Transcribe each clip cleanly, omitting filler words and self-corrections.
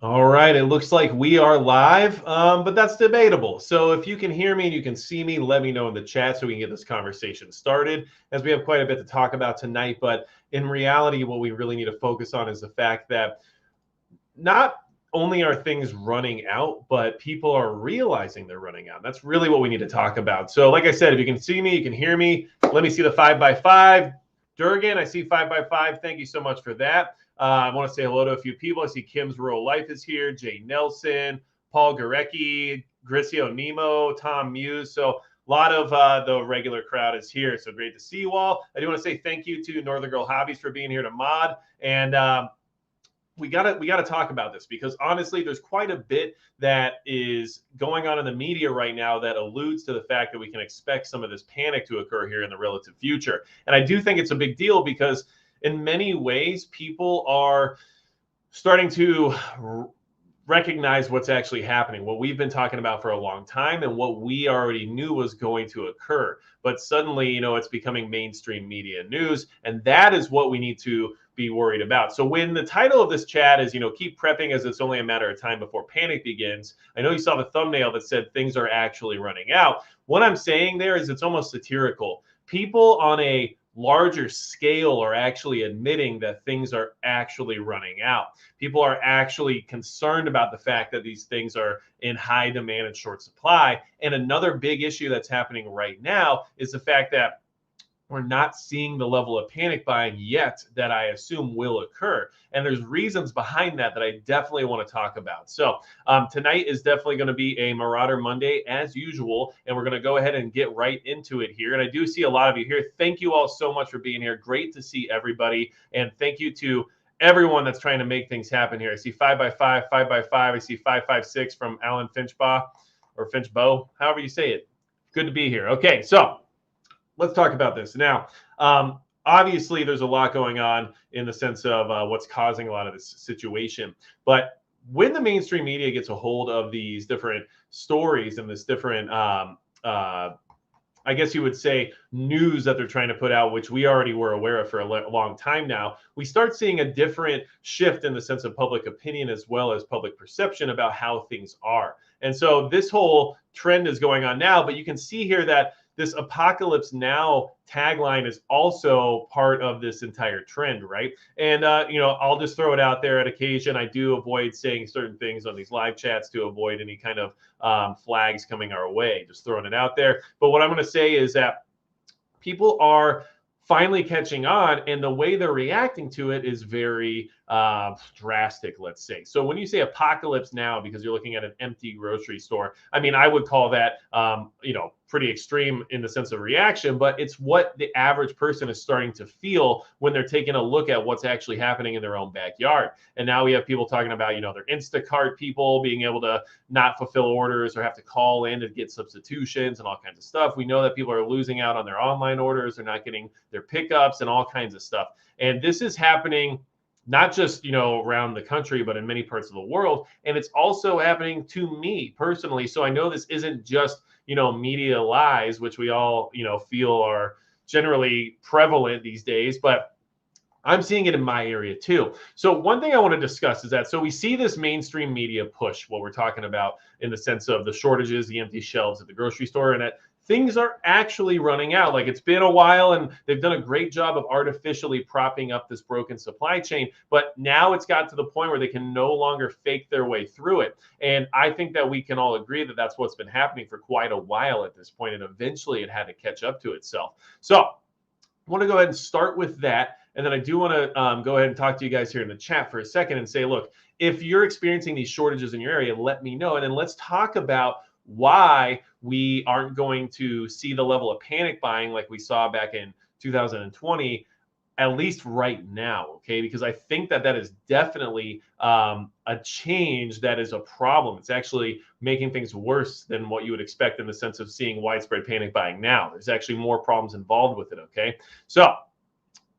All right, it looks like we are live, but that's debatable. So if you can hear me and you can see me, let me know in the chat so we can get this conversation started, as we have quite a bit to talk about tonight. But in reality, what we really need to focus on is the fact that not only are things running out, but people are realizing they're running out. That's really what we need to talk about. So, like I said, if you can see me, you can hear me. Let me see the 5x5. Durgan, I see 5x5. Thank you so much for that. I want to say hello to a few people. I see Kim's Rural Life is here, Jay Nelson, Paul Gorecki, Grisio Nemo, Tom Muse. So a lot of the regular crowd is here. So great to see you all. I do want to say thank you to Northern Girl Hobbies for being here to mod. And we gotta talk about this because honestly, there's quite a bit that is going on in the media right now that alludes to the fact that we can expect some of this panic to occur here in the relative future. And I do think it's a big deal because in many ways, people are starting to recognize what's actually happening, what we've been talking about for a long time and what we already knew was going to occur. But suddenly, it's becoming mainstream media news. And that is what we need to be worried about. So when the title of this chat is, keep prepping as it's only a matter of time before panic begins, I know you saw the thumbnail that said things are actually running out. What I'm saying there is it's almost satirical. People on a larger scale are actually admitting that things are actually running out. People are actually concerned about the fact that these things are in high demand and short supply. And another big issue that's happening right now is the fact that we're not seeing the level of panic buying yet that I assume will occur. And there's reasons behind that I definitely want to talk about. So tonight is definitely going to be a Marauder Monday as usual. And we're going to go ahead and get right into it here. And I do see a lot of you here. Thank you all so much for being here. Great to see everybody. And thank you to everyone that's trying to make things happen here. I see 5x5, 5x5. I see 556 from Alan Finchbaugh or Finchbow, however you say it. Good to be here. Okay, so let's talk about this now. Obviously, there's a lot going on in the sense of what's causing a lot of this situation. But when the mainstream media gets a hold of these different stories and this different, I guess you would say, news that they're trying to put out, which we already were aware of for a long time now, we start seeing a different shift in the sense of public opinion as well as public perception about how things are. And so this whole trend is going on now, but you can see here that this apocalypse now tagline is also part of this entire trend, right? And I'll just throw it out there at occasion. I do avoid saying certain things on these live chats to avoid any kind of flags coming our way. Just throwing it out there. But what I'm going to say is that people are finally catching on, and the way they're reacting to it is very drastic, let's say. So when you say apocalypse now, because you're looking at an empty grocery store, I mean, I would call that, pretty extreme in the sense of reaction, but it's what the average person is starting to feel when they're taking a look at what's actually happening in their own backyard. And now we have people talking about, their Instacart people being able to not fulfill orders or have to call in to get substitutions and all kinds of stuff. We know that people are losing out on their online orders. They're not getting their pickups and all kinds of stuff. And this is happening not just, around the country, but in many parts of the world. And it's also happening to me personally. So I know this isn't just, media lies, which we all, feel are generally prevalent these days, but I'm seeing it in my area too. So one thing I want to discuss is that, so we see this mainstream media push, what we're talking about in the sense of the shortages, the empty shelves at the grocery store, and that things are actually running out. Like, it's been a while and they've done a great job of artificially propping up this broken supply chain, but now it's got to the point where they can no longer fake their way through it. And I think that we can all agree that that's what's been happening for quite a while at this point, and eventually it had to catch up to itself. So I want to go ahead and start with that. And then I do want to go ahead and talk to you guys here in the chat for a second and say, look, if you're experiencing these shortages in your area, let me know. And then let's talk about why we aren't going to see the level of panic buying like we saw back in 2020, at least right now, okay? Because I think that is definitely a change that is a problem. It's actually making things worse than what you would expect in the sense of seeing widespread panic buying now. There's actually more problems involved with it, okay? So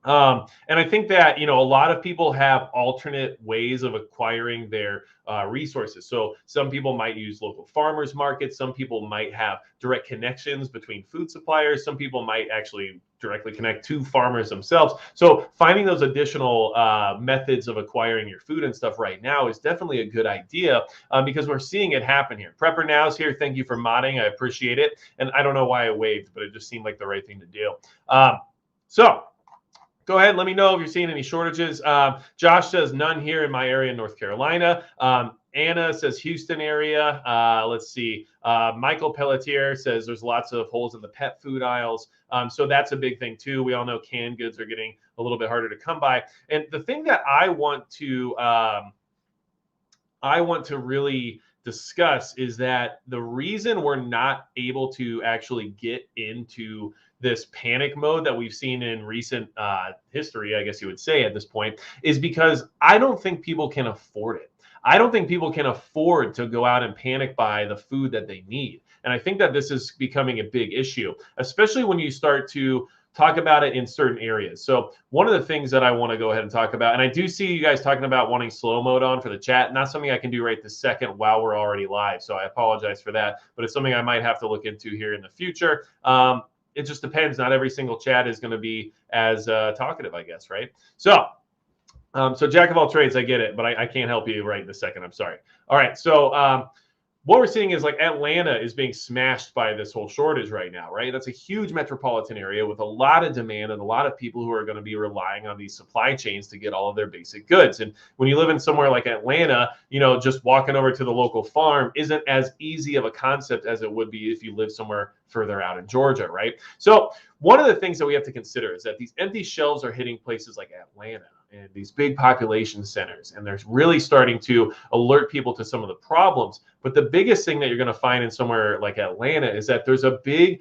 And I think that, a lot of people have alternate ways of acquiring their resources. So some people might use local farmers markets. Some people might have direct connections between food suppliers. Some people might actually directly connect to farmers themselves. So finding those additional methods of acquiring your food and stuff right now is definitely a good idea, because we're seeing it happen here. Prepper Now's here. Thank you for modding. I appreciate it. And I don't know why I waved, but it just seemed like the right thing to do. So go ahead. Let me know if you're seeing any shortages. Josh says none here in my area in North Carolina. Anna says Houston area. Let's see. Michael Pelletier says there's lots of holes in the pet food aisles. So that's a big thing too. We all know canned goods are getting a little bit harder to come by. And the thing that I want to really discuss is that the reason we're not able to actually get into this panic mode that we've seen in recent history, I guess you would say at this point, is because I don't think people can afford it. I don't think people can afford to go out and panic buy the food that they need. And I think that this is becoming a big issue, especially when you start to talk about it in certain areas. So one of the things that I want to go ahead and talk about, and I do see you guys talking about wanting slow mode on for the chat, not something I can do right this second while we're already live. So I apologize for that, but it's something I might have to look into here in the future. It just depends. Not every single chat is going to be as talkative, I guess, right? So jack of all trades, I get it, but I can't help you right in a second. I'm sorry. All right, so what we're seeing is like Atlanta is being smashed by this whole shortage right now, right? That's a huge metropolitan area with a lot of demand and a lot of people who are going to be relying on these supply chains to get all of their basic goods. And when you live in somewhere like Atlanta, just walking over to the local farm isn't as easy of a concept as it would be if you live somewhere further out in Georgia, right? So one of the things that we have to consider is that these empty shelves are hitting places like Atlanta and these big population centers, and they're really starting to alert people to some of the problems. But the biggest thing that you're going to find in somewhere like Atlanta is that there's a big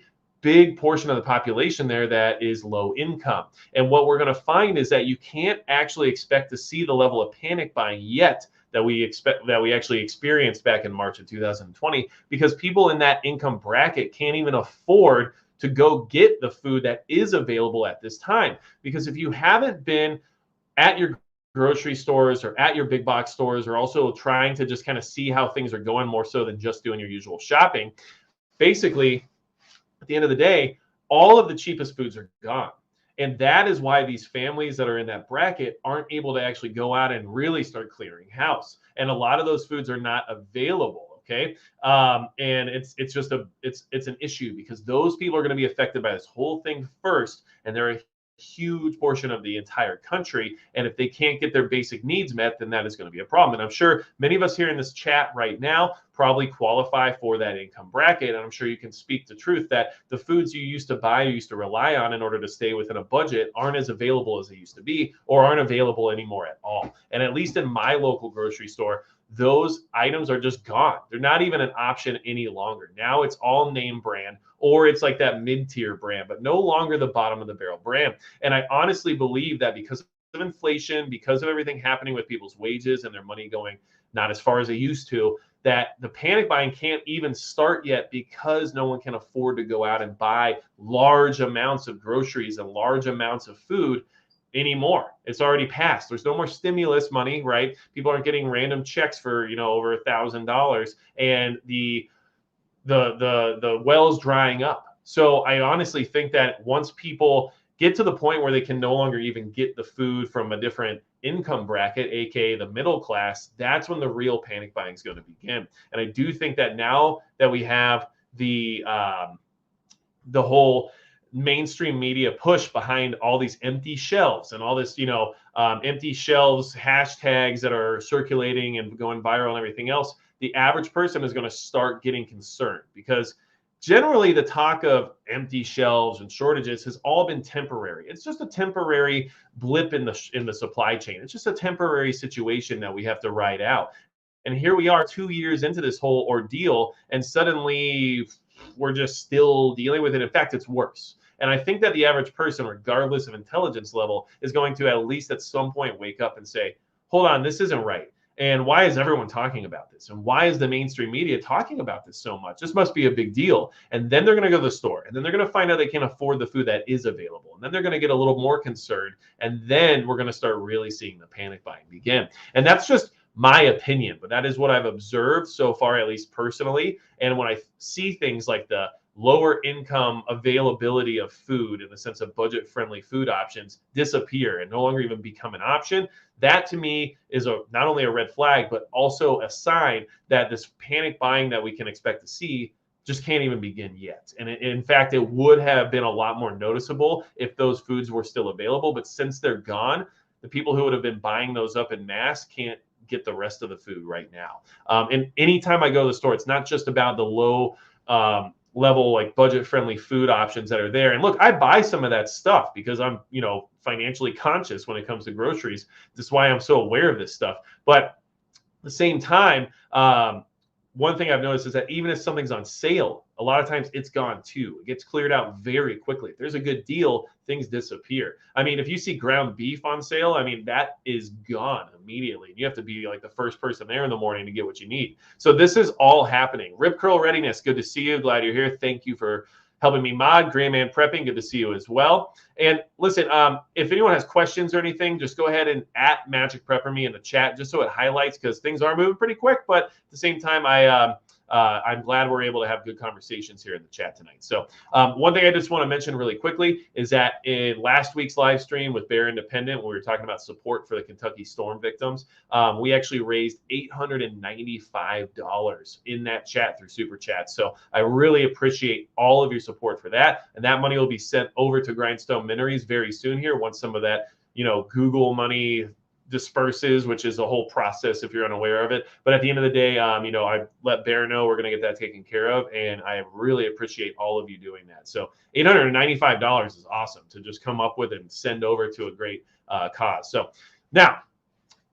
portion of the population there that is low income. And what we're going to find is that you can't actually expect to see the level of panic buying yet that we actually experienced back in March of 2020, because people in that income bracket can't even afford to go get the food that is available at this time. Because if you haven't been at your grocery stores or at your big box stores, or also trying to just kind of see how things are going more so than just doing your usual shopping, basically, at the end of the day, all of the cheapest foods are gone. And that is why these families that are in that bracket aren't able to actually go out and really start clearing house. And a lot of those foods are not available. Okay. And it's just it's an issue, because those people are going to be affected by this whole thing first. And they're a huge portion of the entire country. And if they can't get their basic needs met, then that is going to be a problem. And I'm sure many of us here in this chat right now probably qualify for that income bracket. And I'm sure you can speak the truth that the foods you used to buy, you used to rely on in order to stay within a budget, aren't as available as they used to be, or aren't available anymore at all. And at least in my local grocery store, those items are just gone. They're not even an option any longer. Now it's all name brand, or it's like that mid-tier brand, but no longer the bottom of the barrel brand. And I honestly believe that because of inflation, because of everything happening with people's wages and their money going not as far as they used to, that the panic buying can't even start yet, because no one can afford to go out and buy large amounts of groceries and large amounts of food anymore. It's already passed. There's no more stimulus money, right? People aren't getting random checks for, over $1,000, and the well's drying up. So I honestly think that once people get to the point where they can no longer even get the food from a different income bracket, aka the middle class, that's when the real panic buying is going to begin. And I do think that now that we have the whole mainstream media push behind all these empty shelves and all this, empty shelves hashtags that are circulating and going viral and everything else, the average person is going to start getting concerned, because generally the talk of empty shelves and shortages has all been temporary. It's just a temporary blip in the supply chain. It's just a temporary situation that we have to ride out. And here we are 2 years into this whole ordeal, and suddenly we're just still dealing with it. In fact, it's worse. And I think that the average person, regardless of intelligence level, is going to at least at some point wake up and say, hold on, this isn't right. And why is everyone talking about this? And why is the mainstream media talking about this so much? This must be a big deal. And then they're going to go to the store, and then they're going to find out they can't afford the food that is available. And then they're going to get a little more concerned. And then we're going to start really seeing the panic buying begin. And that's just my opinion, but that is what I've observed so far, at least personally. And when I see things like the lower income availability of food in the sense of budget friendly food options disappear and no longer even become an option, that to me is not only a red flag, but also a sign that this panic buying that we can expect to see just can't even begin yet. And in fact, it would have been a lot more noticeable if those foods were still available. But since they're gone, the people who would have been buying those up in mass can't get the rest of the food right now. And anytime I go to the store, it's not just about the low level, like budget friendly food options that are there. And look, I buy some of that stuff because I'm, financially conscious when it comes to groceries. That's why I'm so aware of this stuff. But at the same time, one thing I've noticed is that even if something's on sale, a lot of times it's gone too. It gets cleared out very quickly. If there's a good deal, things disappear. I mean, if you see ground beef on sale, I mean, that is gone immediately. You have to be like the first person there in the morning to get what you need. So this is all happening. Rip Curl Readiness, good to see you. Glad you're here. Thank you for helping me mod. Gray Man Prepping, good to see you as well. And listen, if anyone has questions or anything, just go ahead and @ Magic Prepper me in the chat, just so it highlights, because things are moving pretty quick. But at the same time, I'm glad we're able to have good conversations here in the chat tonight. So one thing I just want to mention really quickly is that in last week's live stream with Bear Independent, when we were talking about support for the Kentucky storm victims, we actually raised $895 in that chat through Super Chat. So I really appreciate all of your support for that. And that money will be sent over to Grindstone Mineries very soon here, once some of that, Google money disperses, which is a whole process if you're unaware of it. But at the end of the day, I let Bear know we're going to get that taken care of, and I really appreciate all of you doing that. So $895 is awesome to just come up with and send over to a great cause. So now,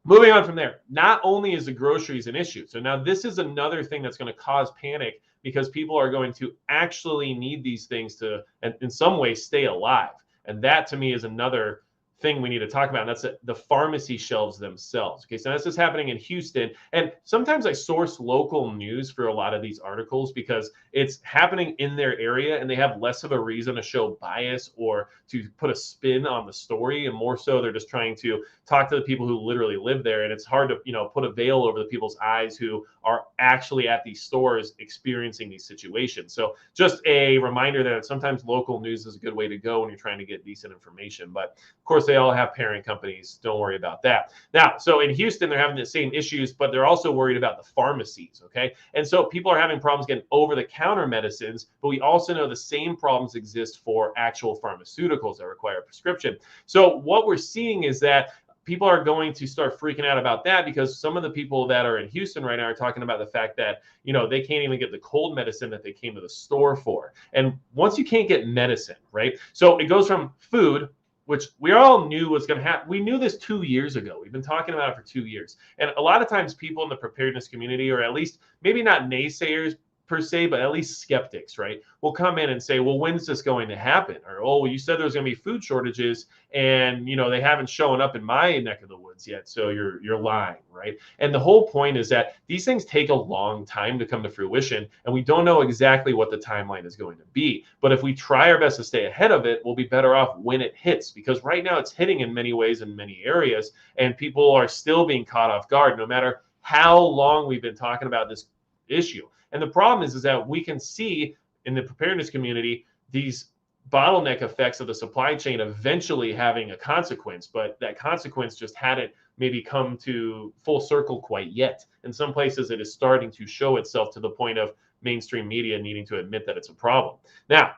moving on from there, not only is the groceries an issue, so now this is another thing that's going to cause panic, because people are going to actually need these things to, in some way, stay alive. And that to me is another thing we need to talk about, and that's the pharmacy shelves themselves. Okay, so this is happening in Houston, and sometimes I source local news for a lot of these articles because it's happening in their area and they have less of a reason to show bias or to put a spin on the story, and more so they're just trying to talk to the people who literally live there. And it's hard to put a veil over the people's eyes who are actually at these stores experiencing these situations. So just a reminder that sometimes local news is a good way to go when you're trying to get decent information. But of course, they all have parent companies. Don't worry about that. Now, so in Houston, they're having the same issues, but they're also worried about the pharmacies, okay? And so people are having problems getting over-the-counter medicines, but we also know the same problems exist for actual pharmaceuticals that require a prescription. So what we're seeing is that people are going to start freaking out about that, because some of the people that are in Houston right now are talking about the fact that, they can't even get the cold medicine that they came to the store for. And once you can't get medicine, right? So it goes from food, which we all knew was going to happen. We knew this 2 years ago. We've been talking about it for 2 years. And a lot of times people in the preparedness community, or at least maybe not naysayers per se, but at least skeptics, right, will come in and say, well, when's this going to happen? Or, oh, well, you said there's going to be food shortages and, they haven't shown up in my neck of the woods yet. So you're lying, right? And the whole point is that these things take a long time to come to fruition, and we don't know exactly what the timeline is going to be. But if we try our best to stay ahead of it, we'll be better off when it hits, because right now it's hitting in many ways in many areas, and people are still being caught off guard no matter how long we've been talking about this issue. And the problem is that we can see in the preparedness community these bottleneck effects of the supply chain eventually having a consequence, but that consequence just hadn't maybe come to full circle quite yet. In some places, it is starting to show itself to the point of mainstream media needing to admit that it's a problem. Now,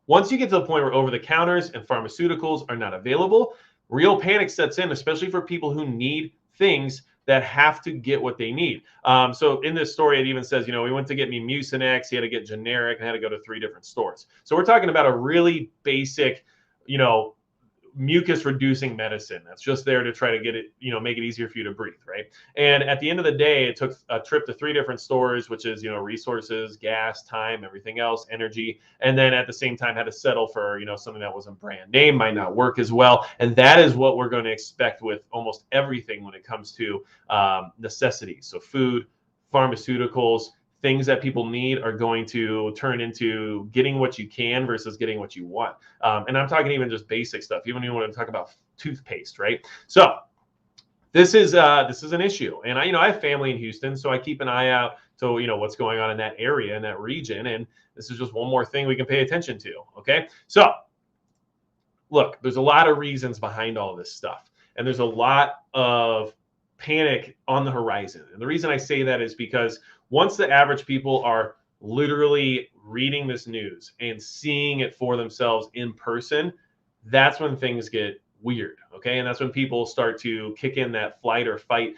once you get to the point where over-the-counters and pharmaceuticals are not available, real panic sets in, especially for people who need things that have to get what they need. So in this story, it even says, we went to get me Mucinex, he had to get generic, and had to go to 3 different stores. So we're talking about a really basic, mucus reducing medicine that's just there to try to get it, make it easier for you to breathe, right? And at the end of the day, it took a trip to 3 different stores, which is, resources, gas, time, everything else, energy. And then at the same time had to settle for, something that wasn't brand name, might not work as well. And that is what we're going to expect with almost everything when it comes to necessities. So food, pharmaceuticals, things that people need are going to turn into getting what you can versus getting what you want. And I'm talking even just basic stuff, even when you want to talk about toothpaste, right? So this is an issue. And I have family in Houston, so I keep an eye out to, what's going on in that area, in that region. And this is just one more thing we can pay attention to. Okay. So look, there's a lot of reasons behind all this stuff. And there's a lot of panic on the horizon. And the reason I say that is because once the average people are literally reading this news and seeing it for themselves in person, that's when things get weird. Okay. And that's when people start to kick in that flight or fight,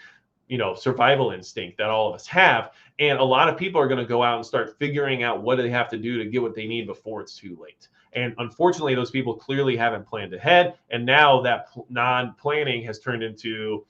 survival instinct that all of us have. And a lot of people are going to go out and start figuring out what they have to do to get what they need before it's too late. And unfortunately, those people clearly haven't planned ahead. And now that non-planning has turned into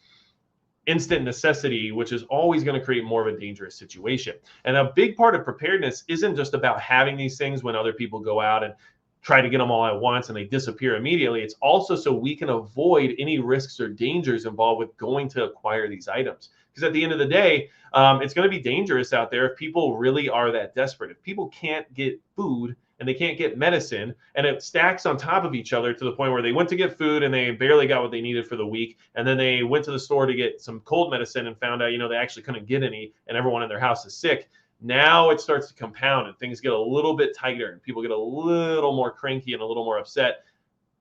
instant necessity, which is always going to create more of a dangerous situation. And a big part of preparedness isn't just about having these things when other people go out and try to get them all at once and they disappear immediately. It's also so we can avoid any risks or dangers involved with going to acquire these items. Because at the end of the day, it's going to be dangerous out there if people really are that desperate. If people can't get food and they can't get medicine, and it stacks on top of each other to the point where they went to get food and they barely got what they needed for the week. And then they went to the store to get some cold medicine and found out, they actually couldn't get any, and everyone in their house is sick. Now it starts to compound and things get a little bit tighter and people get a little more cranky and a little more upset.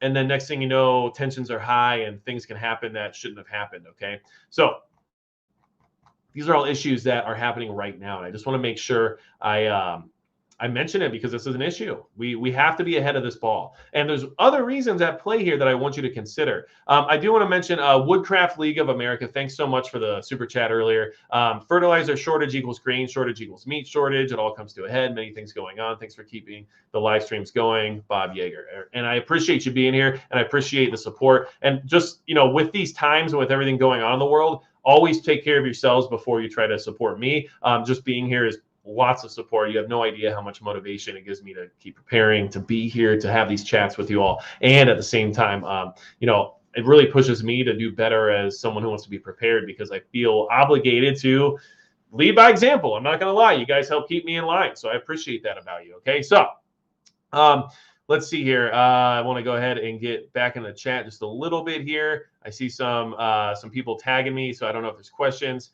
And then next thing you know, tensions are high and things can happen that shouldn't have happened. Okay. So these are all issues that are happening right now. And I just want to make sure I mention it because this is an issue. We have to be ahead of this ball. And there's other reasons at play here that I want you to consider. I do want to mention Woodcraft League of America. Thanks so much for the super chat earlier. Fertilizer shortage equals grain shortage equals meat shortage. It all comes to a head. Many things going on. Thanks for keeping the live streams going, Bob Yeager. And I appreciate you being here, and I appreciate the support. And just, with these times and with everything going on in the world, always take care of yourselves before you try to support me. Just being here is lots of support. You have no idea how much motivation it gives me to keep preparing, to be here, to have these chats with you all. And at the same time, it really pushes me to do better as someone who wants to be prepared, because I feel obligated to lead by example. I'm not going to lie. You guys help keep me in line. So I appreciate that about you. Okay. So let's see here. I want to go ahead and get back in the chat just a little bit here. I see some people tagging me, so I don't know if there's questions.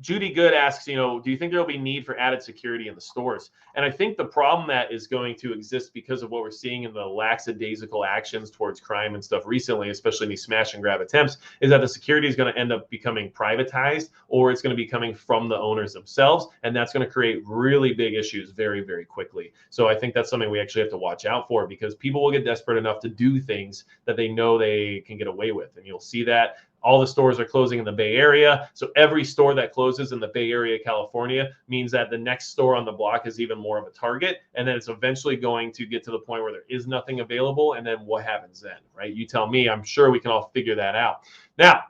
Judy Good asks, do you think there will be need for added security in the stores? And I think the problem that is going to exist because of what we're seeing in the lackadaisical actions towards crime and stuff recently, especially in these smash and grab attempts, is that the security is going to end up becoming privatized, or it's going to be coming from the owners themselves. And that's going to create really big issues very, very quickly. So I think that's something we actually have to watch out for, because people will get desperate enough to do things that they know they can get away with. And you'll see that all the stores are closing in the Bay Area. So every store that closes in the Bay Area, California, means that the next store on the block is even more of a target. And then it's eventually going to get to the point where there is nothing available. And then what happens then, right? You tell me. I'm sure we can all figure that out. Now,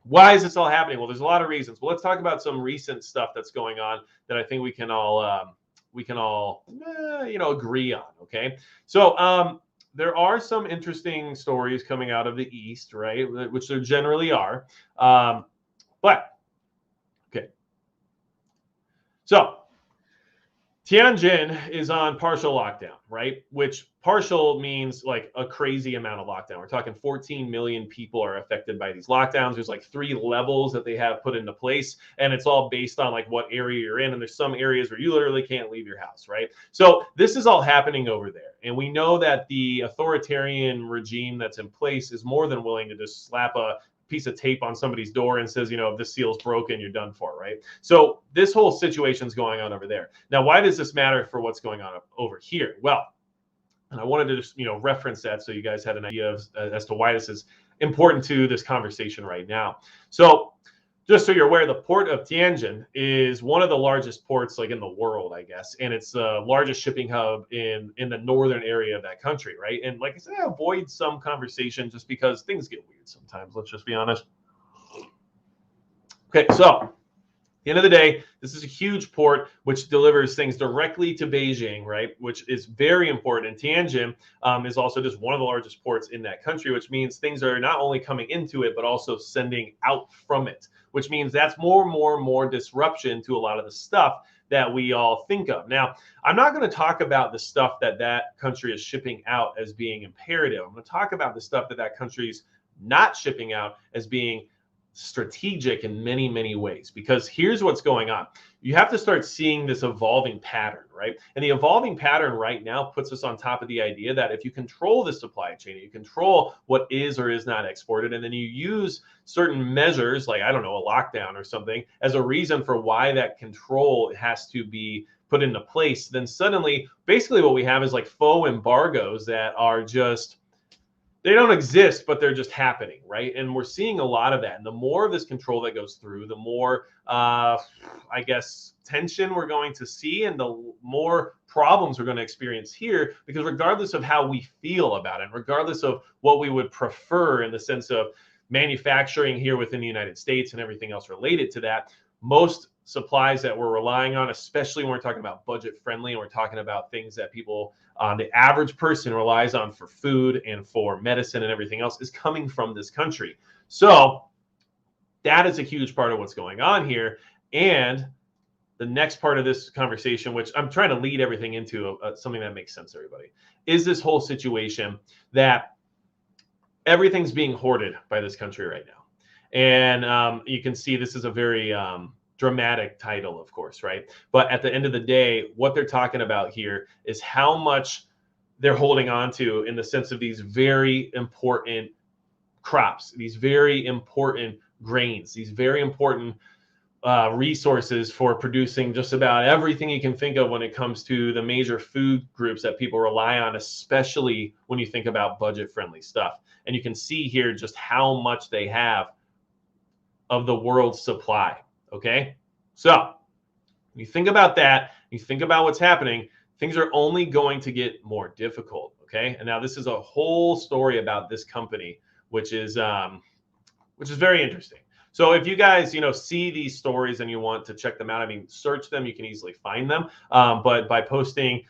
why is this all happening? Well, there's a lot of reasons. But let's talk about some recent stuff that's going on that I think we can all agree on. Okay. So, there are some interesting stories coming out of the East, right? Which there generally are. But, okay. So, Tianjin is on partial lockdown, right? Which partial means like a crazy amount of lockdown. We're talking 14 million people are affected by these lockdowns. There's like 3 levels that they have put into place, and it's all based on like what area you're in. And there's some areas where you literally can't leave your house, right? So this is all happening over there. And we know that the authoritarian regime that's in place is more than willing to just slap a piece of tape on somebody's door and says, if this seal's broken, you're done for, right? So this whole situation's going on over there. Now, why does this matter for what's going on over here? Well, and I wanted to just, reference that so you guys had an idea of, as to why this is important to this conversation right now. So just so you're aware, the port of Tianjin is one of the largest ports like in the world, I guess, and it's the largest shipping hub in the northern area of that country, right? And like I said, I avoid some conversation just because things get weird sometimes. Let's just be honest. Okay, so at the end of the day, this is a huge port which delivers things directly to Beijing, right? Which is very important. And Tianjin is also just one of the largest ports in that country, which means things are not only coming into it, but also sending out from it, which means that's more disruption to a lot of the stuff that we all think of. Now, I'm not going to talk about the stuff that that country is shipping out as being imperative. I'm going to talk about the stuff that that country's not shipping out as being strategic in many ways, because here's what's going on. You have to start seeing this evolving pattern, right? And the evolving pattern right now puts us on top of the idea that if you control the supply chain, you control what is or is not exported, and then you use certain measures like, I don't know, a lockdown or something as a reason for why that control has to be put into place, then suddenly basically what we have is like faux embargoes that are just, they don't exist, but they're just happening, right? And we're seeing a lot of that. And the more of this control that goes through, the more, I guess, tension we're going to see, and the more problems we're going to experience here, because regardless of how we feel about it, regardless of what we would prefer in the sense of manufacturing here within the United States and everything else related to that, most supplies that we're relying on, especially when we're talking about budget friendly and we're talking about things that people, the average person relies on for food and for medicine and everything else, is coming from this country. So that is a huge part of what's going on here. And the next part of this conversation, which I'm trying to lead everything into something that makes sense to everybody, is this whole situation that everything's being hoarded by this country right now. And you can see this is a very dramatic title, of course, right? But at the end of the day, what they're talking about here is how much they're holding on to in the sense of these very important crops, these very important grains, these very important resources for producing just about everything you can think of when it comes to the major food groups that people rely on, especially when you think about budget-friendly stuff. And you can see here just how much they have of the world's supply. Okay, so you think about that, you think about what's happening, things are only going to get more difficult. Okay, and now this is a whole story about this company, which is very interesting. So if you guys, see these stories and you want to check them out, I mean, search them, you can easily find them. But by posting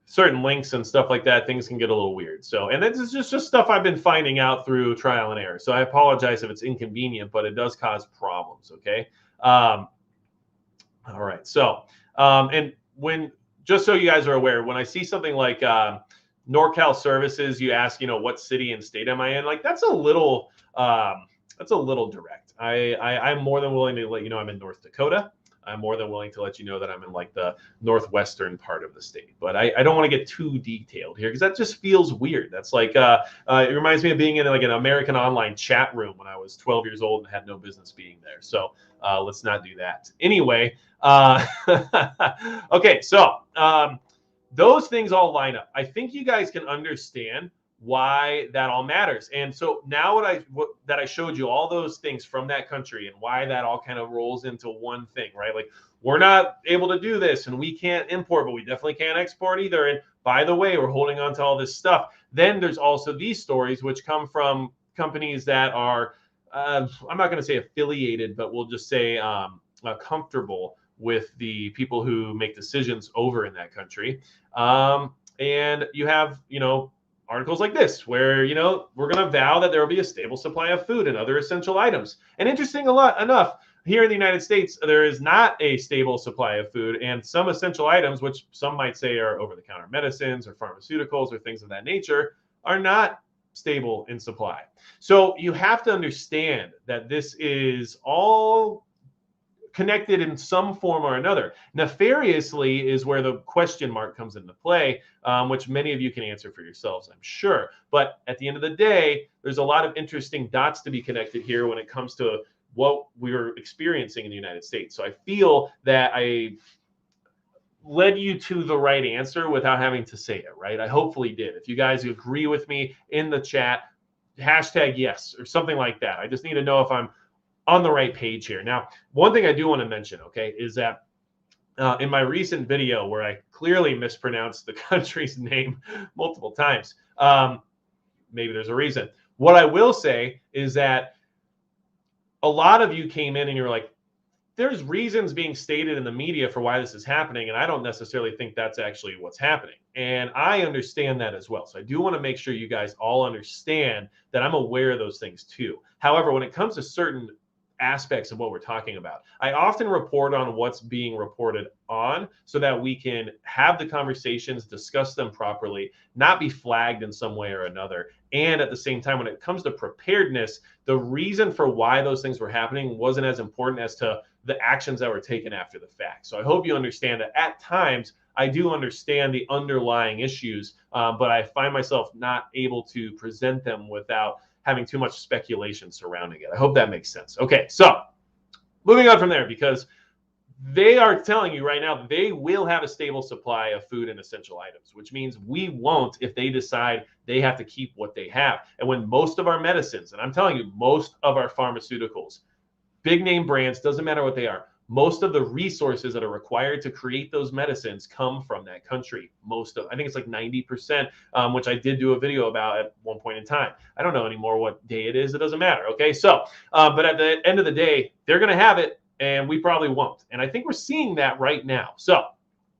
certain links and stuff like that, things can get a little weird. So, and this is just stuff I've been finding out through trial and error. So I apologize if it's inconvenient, but it does cause problems. Okay. All right. So, and when, just so you guys are aware, when I see something like NorCal Services, you ask, what city and state am I in? Like, that's a little direct. I'm more than willing to let you know I'm in North Dakota. I'm more than willing to let you know that I'm in like the northwestern part of the state. But I don't want to get too detailed here because that just feels weird. That's like, it reminds me of being in like an American Online chat room when I was 12 years old and had no business being there. So let's not do that. Anyway, okay, so those things all line up. I think you guys can understand why that all matters. And so now that I showed you all those things from that country and why that all kind of rolls into one thing, right? Like, we're not able to do this and we can't import, but we definitely can't export either. And by the way, we're holding on to all this stuff. Then there's also these stories which come from companies that are, I'm not going to say affiliated, but we'll just say comfortable with the people who make decisions over in that country. And you have, articles like this where, we're going to vow that there will be a stable supply of food and other essential items. And interesting enough, here in the United States, there is not a stable supply of food, and some essential items, which some might say are over-the-counter medicines or pharmaceuticals or things of that nature, are not stable in supply. So you have to understand that this is all connected in some form or another. Nefariously is where the question mark comes into play, which many of you can answer for yourselves, I'm sure. But at the end of the day, there's a lot of interesting dots to be connected here when it comes to what we're experiencing in the United States. So I feel that I led you to the right answer without having to say it, right? I hopefully did. If you guys agree with me in the chat, hashtag yes or something like that. I just need to know if I'm on the right page here. Now, one thing I do want to mention, okay, is that in my recent video where I clearly mispronounced the country's name multiple times, maybe there's a reason. What I will say is that a lot of you came in and you're like, there's reasons being stated in the media for why this is happening, and I don't necessarily think that's actually what's happening. And I understand that as well. So I do want to make sure you guys all understand that I'm aware of those things too. However, when it comes to certain aspects of what we're talking about, I often report on what's being reported on so that we can have the conversations, discuss them properly, not be flagged in some way or another. And at the same time, when it comes to preparedness, the reason for why those things were happening wasn't as important as to the actions that were taken after the fact. So I hope you understand that at times I do understand the underlying issues, but I find myself not able to present them without having too much speculation surrounding it. I hope that makes sense. Okay, so moving on from there, because they are telling you right now they will have a stable supply of food and essential items, which means we won't if they decide they have to keep what they have. And when most of our medicines, and I'm telling you, most of our pharmaceuticals, big name brands, doesn't matter what they are, most of the resources that are required to create those medicines come from that country. I think it's like 90%, which I did do a video about at one point in time. I don't know anymore what day it is. It doesn't matter. Okay. So, but at the end of the day, they're going to have it and we probably won't. And I think we're seeing that right now. So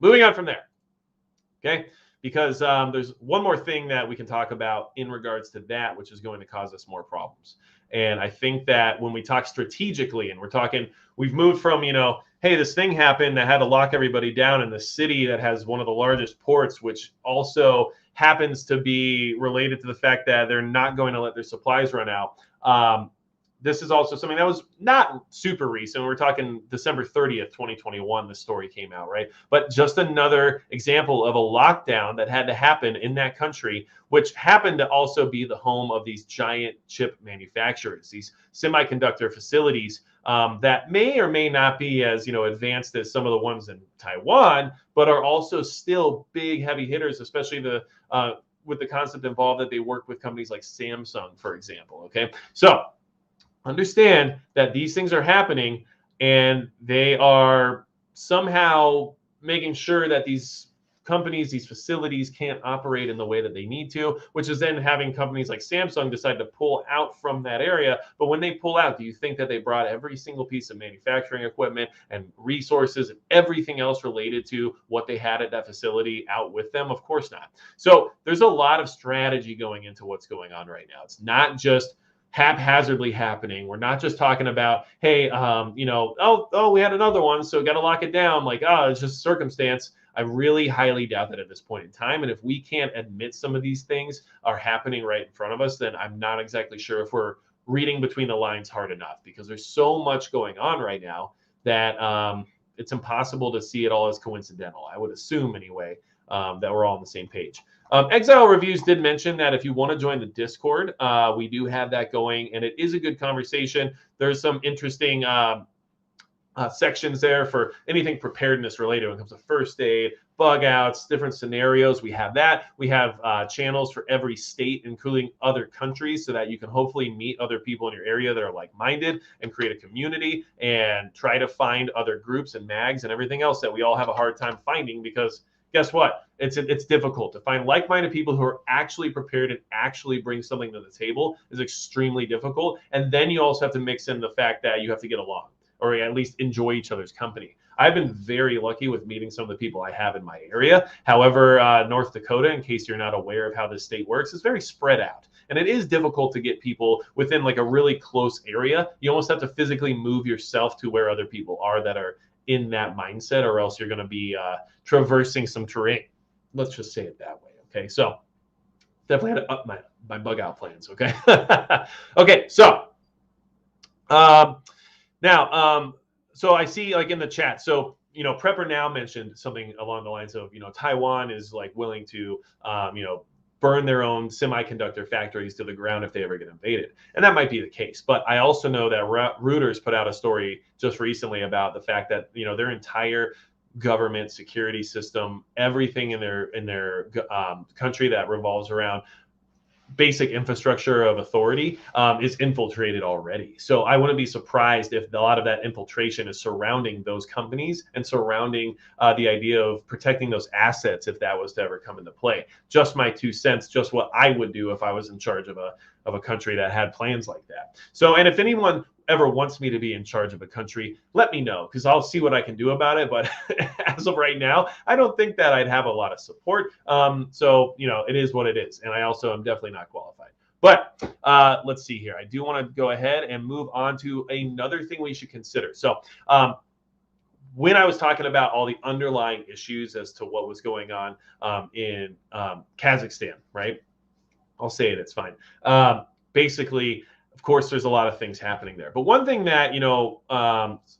moving on from there. Okay. Because there's one more thing that we can talk about in regards to that, which is going to cause us more problems. And I think that when we talk strategically and we're talking, we've moved from, hey, this thing happened that had to lock everybody down in the city that has one of the largest ports, which also happens to be related to the fact that they're not going to let their supplies run out. This is also something that was not super recent. We're talking December 30th, 2021, the story came out, right? But just another example of a lockdown that had to happen in that country, which happened to also be the home of these giant chip manufacturers, these semiconductor facilities that may or may not be as advanced as some of the ones in Taiwan, but are also still big heavy hitters, especially with the concept involved that they work with companies like Samsung, for example. Okay, so understand that these things are happening and they are somehow making sure that these companies, these facilities can't operate in the way that they need to, which is then having companies like Samsung decide to pull out from that area. But when they pull out, do you think that they brought every single piece of manufacturing equipment and resources and everything else related to what they had at that facility out with them? Of course not. So there's a lot of strategy going into what's going on right now. It's not just haphazardly happening. We're not just talking about, hey, we had another one, so got to lock it down. Like, it's just circumstance. I really highly doubt that at this point in time. And if we can't admit some of these things are happening right in front of us, then I'm not exactly sure if we're reading between the lines hard enough, because there's so much going on right now that it's impossible to see it all as coincidental. I would assume anyway that we're all on the same page. Exile Reviews did mention that if you want to join the Discord, we do have that going, and it is a good conversation. There's some interesting sections there for anything preparedness related when it comes to first aid, bug outs, different scenarios. We have that. We have channels for every state, including other countries, so that you can hopefully meet other people in your area that are like-minded and create a community and try to find other groups and mags and everything else that we all have a hard time finding, because guess what? It's difficult to find like-minded people who are actually prepared and actually bring something to the table is extremely difficult. And then you also have to mix in the fact that you have to get along, or at least enjoy each other's company. I've been very lucky with meeting some of the people I have in my area. However, North Dakota, in case you're not aware of how this state works, is very spread out. And it is difficult to get people within like a really close area. You almost have to physically move yourself to where other people are that are in that mindset, or else you're going to be traversing some terrain. Let's just say it that way. Okay, so definitely had to up my bug out plans. Okay. Okay, so now so I see like in the chat, so Prepper Now mentioned something along the lines of Taiwan is like willing to burn their own semiconductor factories to the ground if they ever get invaded. And that might be the case. But I also know that Reuters put out a story just recently about the fact that, their entire government security system, everything in their country that revolves around basic infrastructure of authority is infiltrated already. So I wouldn't be surprised if a lot of that infiltration is surrounding those companies and surrounding the idea of protecting those assets if that was to ever come into play. Just my 2 cents, just what I would do if I was in charge of a country that had plans like that. So, and if anyone ever wants me to be in charge of a country, let me know, because I'll see what I can do about it. But as of right now, I don't think that I'd have a lot of support. So, it is what it is. And I also am definitely not qualified. But let's see here. I do want to go ahead and move on to another thing we should consider. So when I was talking about all the underlying issues as to what was going on in Kazakhstan, right? I'll say it, it's fine. Basically, of course, there's a lot of things happening there. But one thing that,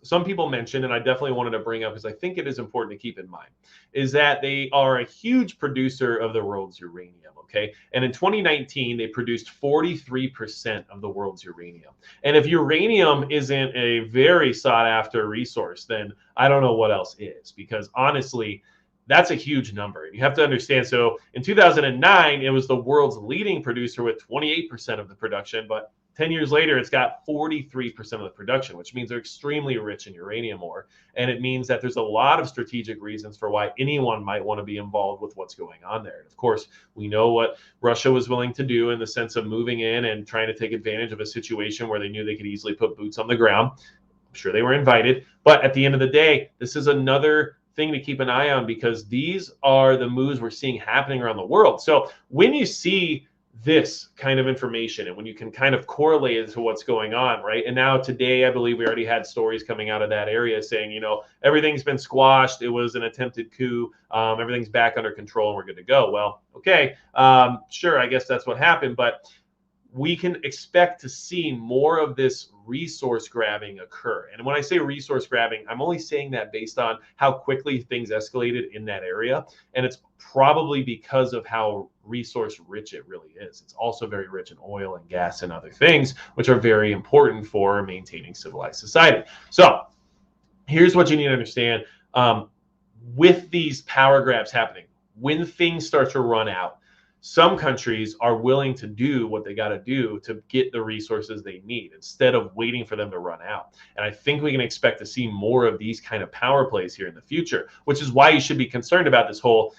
some people mentioned, and I definitely wanted to bring up, because I think it is important to keep in mind, is that they are a huge producer of the world's uranium, okay? And in 2019, they produced 43% of the world's uranium. And if uranium isn't a very sought after resource, then I don't know what else is, because honestly, that's a huge number. You have to understand. So in 2009, it was the world's leading producer with 28% of the production, but 10 years later, it's got 43% of the production, which means they're extremely rich in uranium ore. And it means that there's a lot of strategic reasons for why anyone might want to be involved with what's going on there. And of course, we know what Russia was willing to do in the sense of moving in and trying to take advantage of a situation where they knew they could easily put boots on the ground. I'm sure they were invited. But at the end of the day, this is another thing to keep an eye on, because these are the moves we're seeing happening around the world. So when you see this kind of information and when you can kind of correlate it to what's going on, right? And now today, I believe we already had stories coming out of that area saying, everything's been squashed. It was an attempted coup. Everything's back under control and we're good to go. Well, okay, sure, I guess that's what happened, but we can expect to see more of this resource grabbing occur. And when I say resource grabbing, I'm only saying that based on how quickly things escalated in that area. And it's probably because of how resource rich it really is. It's also very rich in oil and gas and other things, which are very important for maintaining civilized society. So here's what you need to understand. With these power grabs happening, when things start to run out, some countries are willing to do what they got to do to get the resources they need instead of waiting for them to run out. And I think we can expect to see more of these kind of power plays here in the future, which is why you should be concerned about this whole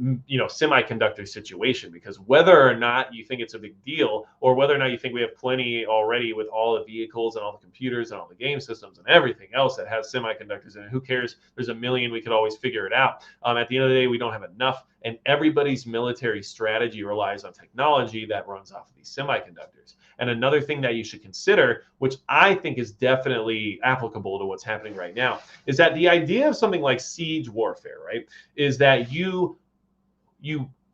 semiconductor situation, because whether or not you think it's a big deal, or whether or not you think we have plenty already with all the vehicles and all the computers and all the game systems and everything else that has semiconductors in it, who cares? There's a million, we could always figure it out. At the end of the day, we don't have enough, and everybody's military strategy relies on technology that runs off of these semiconductors. And another thing that you should consider, which I think is definitely applicable to what's happening right now, is that the idea of something like siege warfare, right, is that you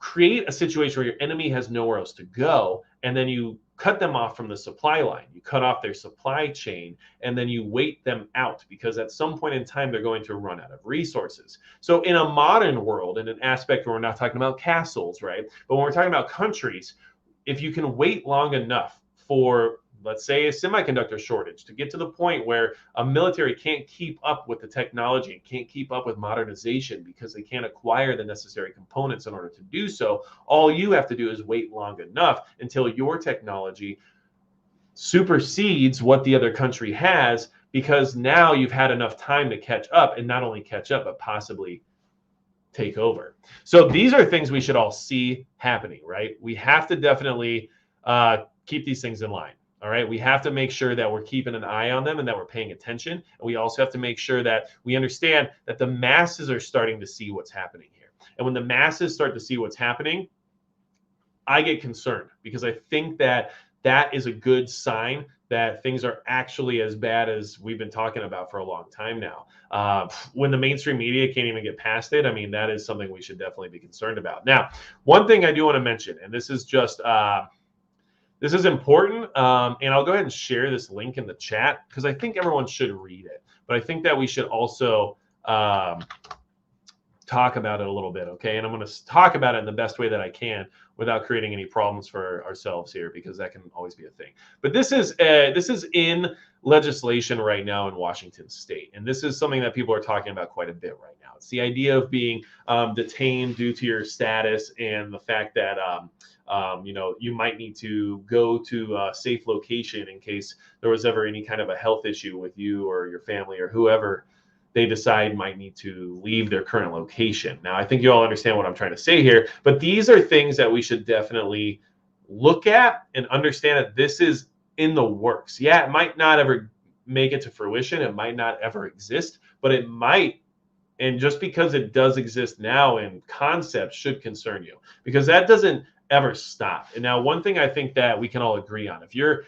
create a situation where your enemy has nowhere else to go, and then you cut them off from the supply line. You cut off their supply chain, and then you wait them out, because at some point in time, they're going to run out of resources. So in a modern world, in an aspect where we're not talking about castles, right? But when we're talking about countries, if you can wait long enough for, let's say, a semiconductor shortage to get to the point where a military can't keep up with the technology and can't keep up with modernization because they can't acquire the necessary components in order to do so, all you have to do is wait long enough until your technology supersedes what the other country has, because now you've had enough time to catch up, and not only catch up, but possibly take over. So these are things we should all see happening, right? We have to definitely keep these things in line. All right, we have to make sure that we're keeping an eye on them and that we're paying attention. And we also have to make sure that we understand that the masses are starting to see what's happening here. And when the masses start to see what's happening, I get concerned, because I think that that is a good sign that things are actually as bad as we've been talking about for a long time now. When the mainstream media can't even get past it, I mean, that is something we should definitely be concerned about. Now, one thing I do want to mention, and this is just this is important, and I'll go ahead and share this link in the chat, because I think everyone should read it. But I think that we should also talk about it a little bit, okay? And I'm going to talk about it in the best way that I can without creating any problems for ourselves here, because that can always be a thing. But this is in legislation right now in Washington State, and this is something that people are talking about quite a bit right now. It's the idea of being detained due to your status, and the fact that You might need to go to a safe location in case there was ever any kind of a health issue with you or your family or whoever they decide might need to leave their current location. Now, I think you all understand what I'm trying to say here, but these are things that we should definitely look at and understand that this is in the works. Yeah, it might not ever make it to fruition. It might not ever exist, but it might. And just because it does exist now in concept should concern you, because that doesn't ever stop. And now, one thing I think that we can all agree on, if you're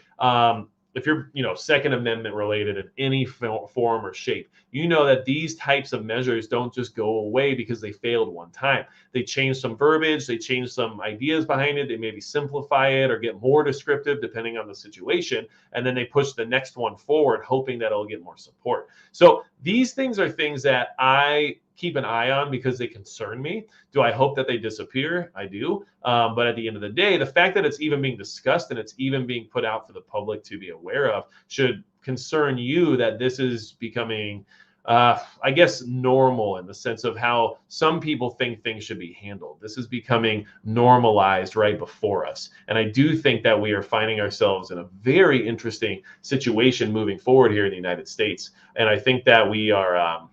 Second Amendment related in any form or shape, you know that these types of measures don't just go away because they failed one time. They change some verbiage, they change some ideas behind it, they maybe simplify it or get more descriptive depending on the situation, and then they push the next one forward, hoping that it'll get more support. So these things are things that I keep an eye on because they concern me. Do I hope that they disappear? I do. But at the end of the day, the fact that it's even being discussed and it's even being put out for the public to be aware of should concern you, that this is becoming, I guess, normal in the sense of how some people think things should be handled. This is becoming normalized right before us. And I do think that we are finding ourselves in a very interesting situation moving forward here in the United States. And I think that we are,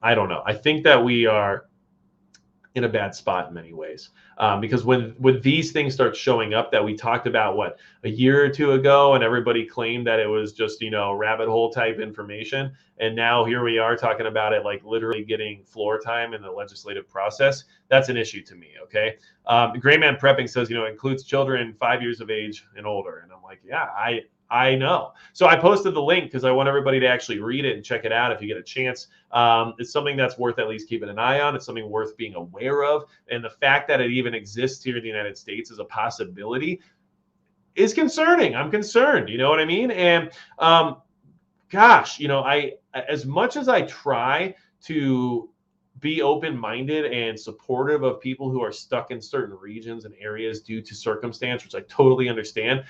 I don't know. I think that we are in a bad spot in many ways, because when these things start showing up that we talked about a year or two ago, and everybody claimed that it was just rabbit hole type information, and now here we are talking about it like literally getting floor time in the legislative process. That's an issue to me. Okay, Gray Man Prepping says includes children 5 years of age and older, and I'm like, yeah, I know. So I posted the link because I want everybody to actually read it and check it out if you get a chance. It's something that's worth at least keeping an eye on. It's something worth being aware of. And the fact that it even exists here in the United States as a possibility is concerning. I'm concerned. You know what I mean? And gosh, as much as I try to be open-minded and supportive of people who are stuck in certain regions and areas due to circumstance, which I totally understand,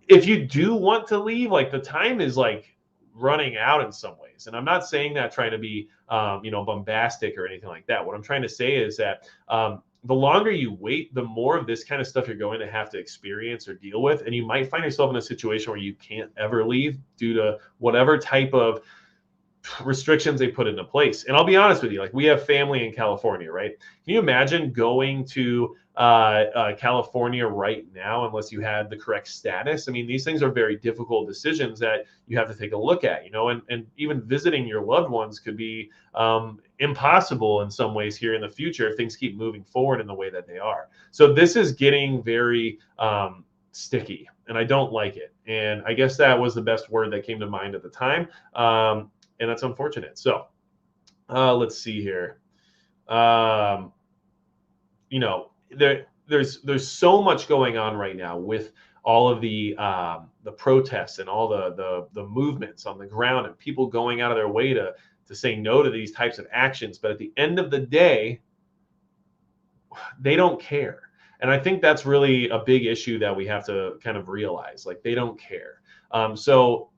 if you do want to leave, like, the time is like running out in some ways. And I'm not saying that trying to be, bombastic or anything like that. What I'm trying to say is that the longer you wait, the more of this kind of stuff you're going to have to experience or deal with. And you might find yourself in a situation where you can't ever leave due to whatever type of restrictions they put into place. And I'll be honest with you, like, we have family in California, right? Can you imagine going to California right now unless you had the correct status? I mean, these things are very difficult decisions that you have to take a look at, and even visiting your loved ones could be impossible in some ways here in the future if things keep moving forward in the way that they are. So this is getting very sticky, and I don't like it. And I guess that was the best word that came to mind at the time. And that's unfortunate. So let's see here. There's so much going on right now with all of the protests and all the movements on the ground and people going out of their way to say no to these types of actions. But at the end of the day, they don't care. And I think that's really a big issue that we have to kind of realize. Like, they don't care. So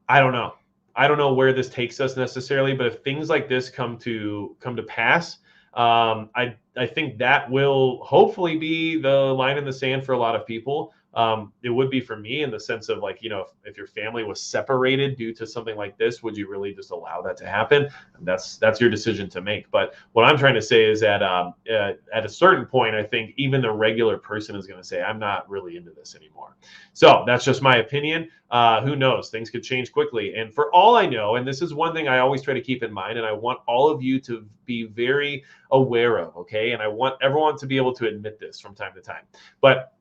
I don't know. I don't know where this takes us necessarily, but if things like this come to pass, I think that will hopefully be the line in the sand for a lot of people. It would be for me in the sense of, like, if your family was separated due to something like this, would you really just allow that to happen? That's your decision to make. But what I'm trying to say is that at a certain point, I think even the regular person is going to say, I'm not really into this anymore. So that's just my opinion. Who knows? Things could change quickly. And for all I know, and this is one thing I always try to keep in mind, and I want all of you to be very aware of, okay? And I want everyone to be able to admit this from time to time. But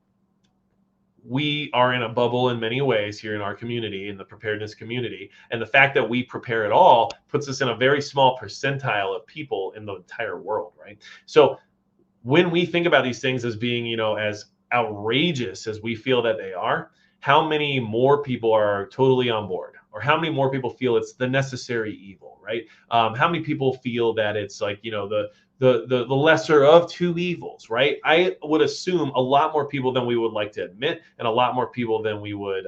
we are in a bubble in many ways here in our community, in the preparedness community. And the fact that we prepare at all puts us in a very small percentile of people in the entire world, right? So when we think about these things as being, as outrageous as we feel that they are, how many more people are totally on board? Or how many more people feel it's the necessary evil, right? How many people feel that it's like, the lesser of two evils, right? I would assume a lot more people than we would like to admit, and a lot more people than we would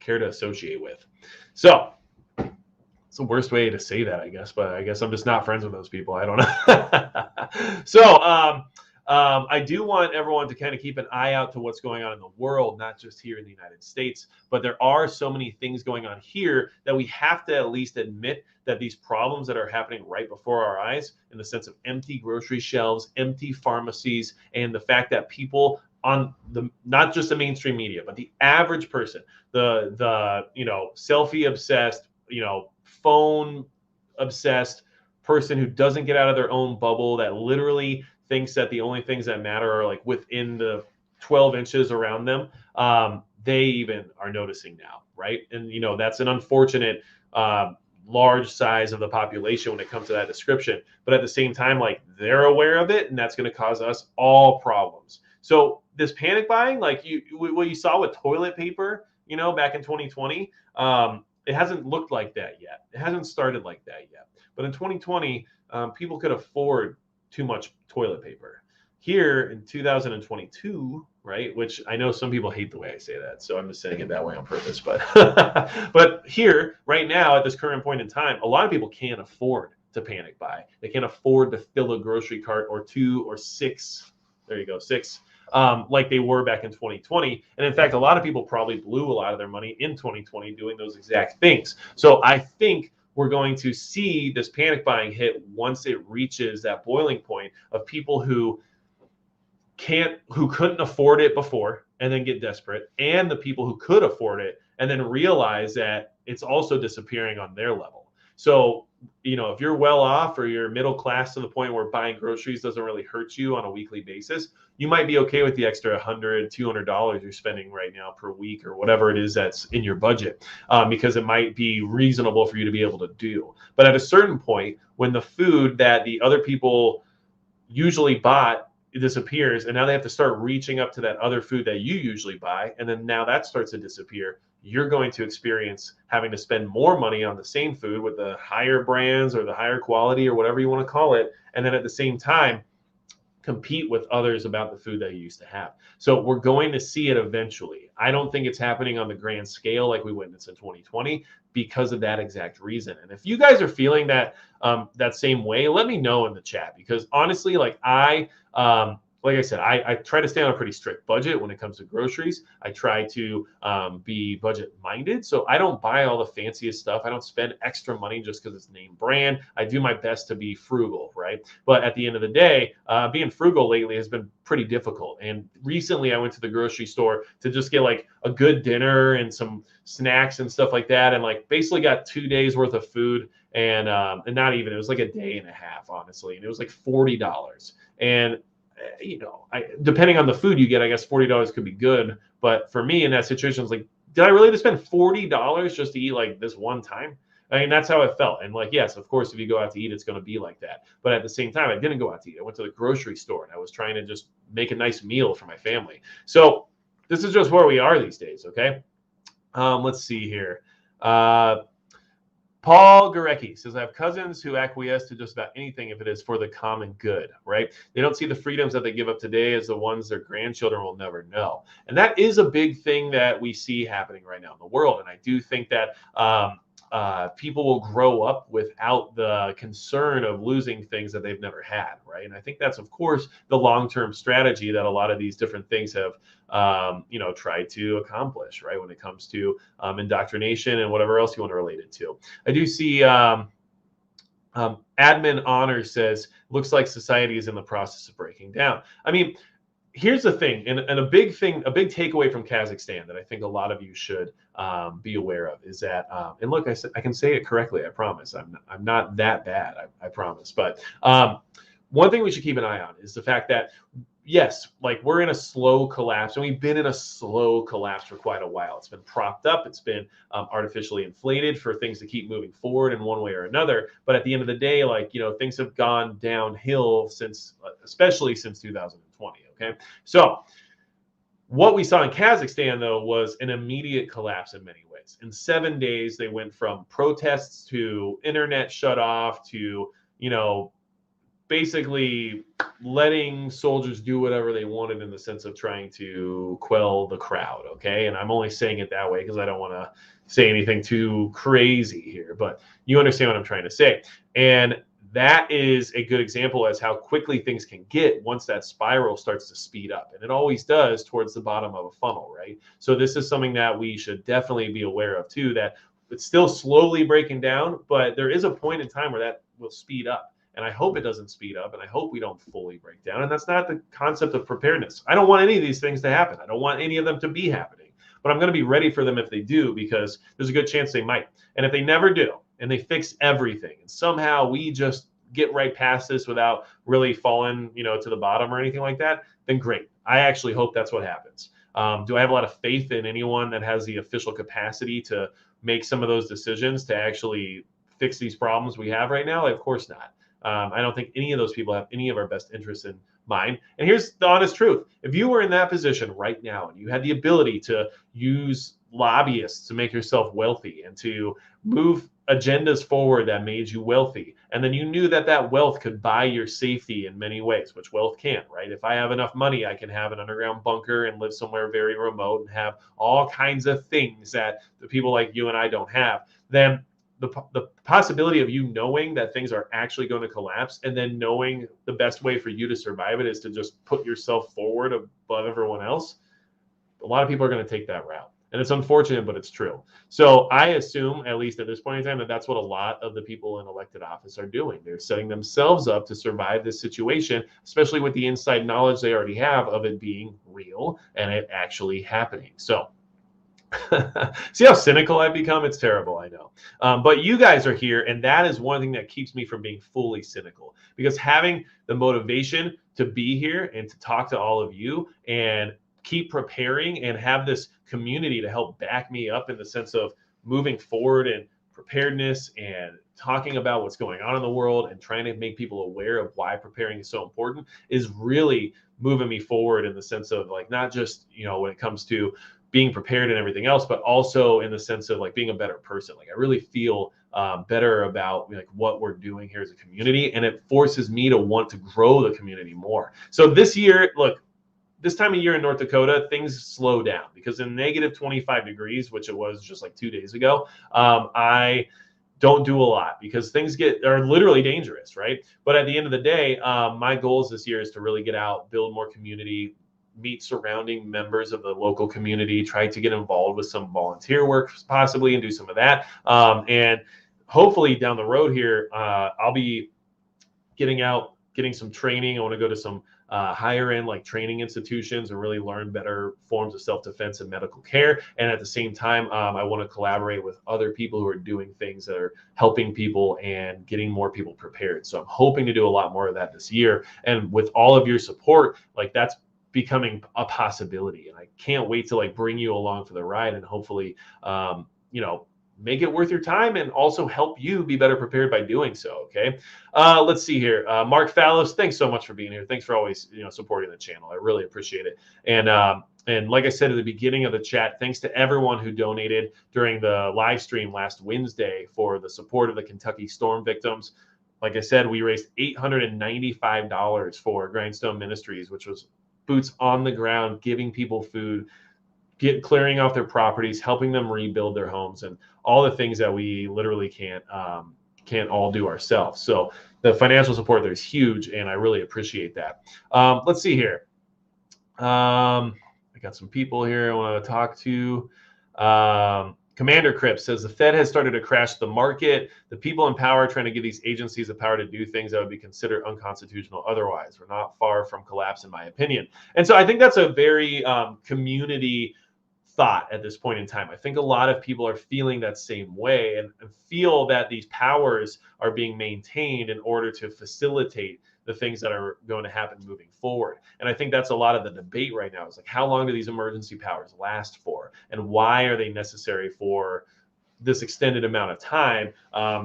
care to associate with. So It's the worst way to say that, I guess, but I guess I'm just not friends with those people. I don't know. So, I do want everyone to kind of keep an eye out to what's going on in the world, not just here in the United States, but there are so many things going on here that we have to at least admit that these problems that are happening right before our eyes, in the sense of empty grocery shelves, empty pharmacies, and the fact that people on the, not just the mainstream media, but the average person, the selfie obsessed, phone obsessed person who doesn't get out of their own bubble, that literally thinks that the only things that matter are like within the 12 inches around them, they even are noticing now, right? And that's an unfortunate large size of the population when it comes to that description, but at the same time, like, they're aware of it, and that's going to cause us all problems. So this panic buying, like what you saw with toilet paper, back in 2020, it hasn't looked like that yet. It hasn't started like that yet. But in 2020, people could afford too much toilet paper. Here in 2022, right? Which I know some people hate the way I say that, so I'm just saying it that way on purpose. But but here, right now, at this current point in time, a lot of people can't afford to panic buy. They can't afford to fill a grocery cart or 2 or 6. There you go, 6. Like they were back in 2020. And in fact, a lot of people probably blew a lot of their money in 2020 doing those exact things. So I think we're going to see this panic buying hit once it reaches that boiling point of people who couldn't afford it before and then get desperate, and the people who could afford it and then realize that it's also disappearing on their level. So, if you're well off or you're middle class to the point where buying groceries doesn't really hurt you on a weekly basis, you might be okay with the extra $100, $200 you're spending right now per week or whatever it is that's in your budget, because it might be reasonable for you to be able to do. But at a certain point, when the food that the other people usually bought disappears, and now they have to start reaching up to that other food that you usually buy, and then now that starts to disappear, you're going to experience having to spend more money on the same food with the higher brands or the higher quality or whatever you want to call it, and then at the same time compete with others about the food that you used to have. So we're going to see it eventually. I don't think it's happening on the grand scale like we witnessed in 2020 because of that exact reason. And if you guys are feeling that that same way, let me know in the chat, because honestly, like I said, I try to stay on a pretty strict budget when it comes to groceries. I try to be budget minded. So I don't buy all the fanciest stuff. I don't spend extra money just because it's name brand. I do my best to be frugal, right? But at the end of the day, being frugal lately has been pretty difficult. And recently I went to the grocery store to just get like a good dinner and some snacks and stuff like that. And like basically got 2 days worth of food, and not even, it was like a day and a half, honestly. And it was like $40. And depending on the food you get, I guess $40 could be good. But for me in that situation, it's like, did I really just spend $40 just to eat like this one time? I mean, that's how it felt. And like, yes, of course, if you go out to eat, it's going to be like that. But at the same time, I didn't go out to eat. I went to the grocery store and I was trying to just make a nice meal for my family. So this is just where we are these days. Okay. Let's see here. Paul Gorecki says, I have cousins who acquiesce to just about anything if it is for the common good, right? They don't see the freedoms that they give up today as the ones their grandchildren will never know. And that is a big thing that we see happening right now in the world. And I do think that people will grow up without the concern of losing things that they've never had, right? And I think that's, of course, the long-term strategy that a lot of these different things have tried to accomplish, right? When it comes to indoctrination and whatever else you want to relate it to. I do see Admin Honor says, looks like society is in the process of breaking down. I mean, here's the thing, and a big takeaway from Kazakhstan that I think a lot of you should be aware of is that, and look, I can say it correctly, I promise. I'm not that bad, I promise. But one thing we should keep an eye on is the fact that, yes, like we're in a slow collapse, and we've been in a slow collapse for quite a while. It's been propped up, it's been artificially inflated for things to keep moving forward in one way or another. But at the end of the day, like, things have gone downhill especially since 2020. Okay, so what we saw in Kazakhstan, though, was an immediate collapse in many ways. In 7 days, they went from protests to internet shut off to, basically letting soldiers do whatever they wanted in the sense of trying to quell the crowd, okay? And I'm only saying it that way because I don't want to say anything too crazy here, but you understand what I'm trying to say. And that is a good example as how quickly things can get once that spiral starts to speed up. And it always does towards the bottom of a funnel, right? So this is something that we should definitely be aware of too, that it's still slowly breaking down, but there is a point in time where that will speed up. And I hope it doesn't speed up, and I hope we don't fully break down. And that's not the concept of preparedness. I don't want any of these things to happen. I don't want any of them to be happening. But I'm going to be ready for them if they do, because there's a good chance they might. And if they never do, and they fix everything, and somehow we just get right past this without really falling, to the bottom or anything like that, then great. I actually hope that's what happens. Do I have a lot of faith in anyone that has the official capacity to make some of those decisions to actually fix these problems we have right now? Of course not. I don't think any of those people have any of our best interests in mind. And here's the honest truth. If you were in that position right now and you had the ability to use lobbyists to make yourself wealthy and to move agendas forward that made you wealthy, and then you knew that that wealth could buy your safety in many ways, which wealth can, right? If I have enough money, I can have an underground bunker and live somewhere very remote and have all kinds of things that the people like you and I don't have. Then the possibility of you knowing that things are actually going to collapse, and then knowing the best way for you to survive it is to just put yourself forward above everyone else, a lot of people are going to take that route. And it's unfortunate, but it's true. So I assume, at least at this point in time, that that's what a lot of the people in elected office are doing. They're setting themselves up to survive this situation, especially with the inside knowledge they already have of it being real and it actually happening. So see how cynical I've become? It's terrible, I know. But you guys are here, and that is one thing that keeps me from being fully cynical, because having the motivation to be here and to talk to all of you and keep preparing and have this community to help back me up in the sense of moving forward and preparedness and talking about what's going on in the world and trying to make people aware of why preparing is so important is really moving me forward in the sense of, like, not just, when it comes to being prepared and everything else, but also in the sense of like being a better person. Like, I really feel better about like what we're doing here as a community, and it forces me to want to grow the community more. So this year, look, this time of year in North Dakota, things slow down because in negative 25 degrees, which it was just like 2 days ago, I don't do a lot because things are literally dangerous, right? But at the end of the day, my goals this year is to really get out, build more community, meet surrounding members of the local community, try to get involved with some volunteer work possibly and do some of that. And hopefully down the road here, I'll be getting some training. I want to go to some higher end like training institutions and really learn better forms of self-defense and medical care. And at the same time, I want to collaborate with other people who are doing things that are helping people and getting more people prepared. So I'm hoping to do a lot more of that this year. And with all of your support, like, that's becoming a possibility. And I can't wait to like bring you along for the ride and hopefully, make it worth your time and also help you be better prepared by doing so. Okay. Let's see here. Mark Fallos, thanks so much for being here. Thanks for always, supporting the channel. I really appreciate it. And like I said at the beginning of the chat, thanks to everyone who donated during the live stream last Wednesday for the support of the Kentucky storm victims. Like I said, we raised $895 for Grindstone Ministries, which was boots on the ground, giving people food, clearing off their properties, helping them rebuild their homes, and all the things that we literally can't all do ourselves. So the financial support there is huge, and I really appreciate that. Let's see here. I got some people here I want to talk to. Commander Cripps says the Fed has started to crash the market. The people in power are trying to give these agencies the power to do things that would be considered unconstitutional otherwise. We're not far from collapse, in my opinion. And so I think that's a very community thought at this point in time. I think a lot of people are feeling that same way and feel that these powers are being maintained in order to facilitate the things that are going to happen moving forward. And I think that's a lot of the debate right now is like, how long do these emergency powers last for? And why are they necessary for this extended amount of time?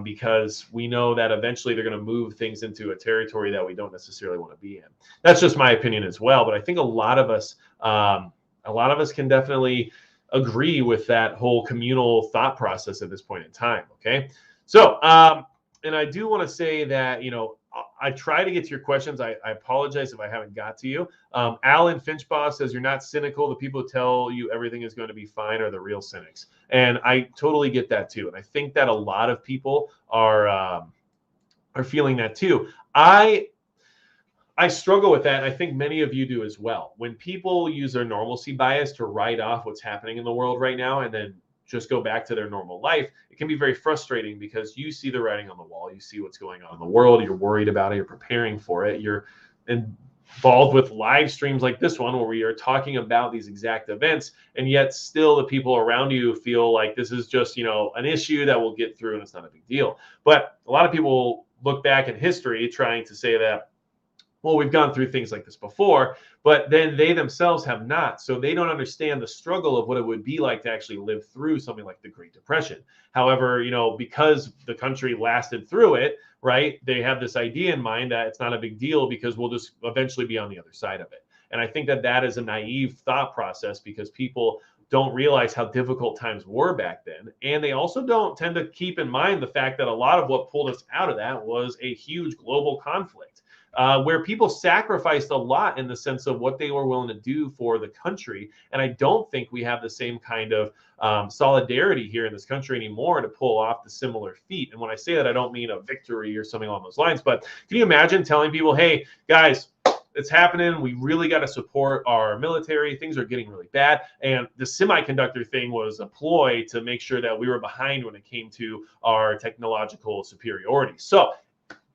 Because we know that eventually they're going to move things into a territory that we don't necessarily want to be in. That's just my opinion as well. But I think a lot of us can definitely agree with that whole communal thought process at this point in time. Okay. So, and I do want to say that, I try to get to your questions. I apologize if I haven't got to you. Alan Finchbaugh says you're not cynical. The people who tell you everything is going to be fine are the real cynics, and I totally get that too. And I think that a lot of people are feeling that too. I struggle with that, and I think many of you do as well. When people use their normalcy bias to write off what's happening in the world right now and then just go back to their normal life, it can be very frustrating because you see the writing on the wall, you see what's going on in the world, you're worried about it, you're preparing for it, you're involved with live streams like this one where we are talking about these exact events, and yet still the people around you feel like this is just, an issue that we'll get through and it's not a big deal. But a lot of people look back in history trying to say that, well, we've gone through things like this before, but then they themselves have not. So they don't understand the struggle of what it would be like to actually live through something like the Great Depression. However, because the country lasted through it, right, they have this idea in mind that it's not a big deal because we'll just eventually be on the other side of it. And I think that that is a naive thought process because people don't realize how difficult times were back then. And they also don't tend to keep in mind the fact that a lot of what pulled us out of that was a huge global conflict. Where people sacrificed a lot in the sense of what they were willing to do for the country. And I don't think we have the same kind of solidarity here in this country anymore to pull off the similar feat. And when I say that, I don't mean a victory or something along those lines. But can you imagine telling people, hey, guys, it's happening. We really got to support our military. Things are getting really bad. And the semiconductor thing was a ploy to make sure that we were behind when it came to our technological superiority. So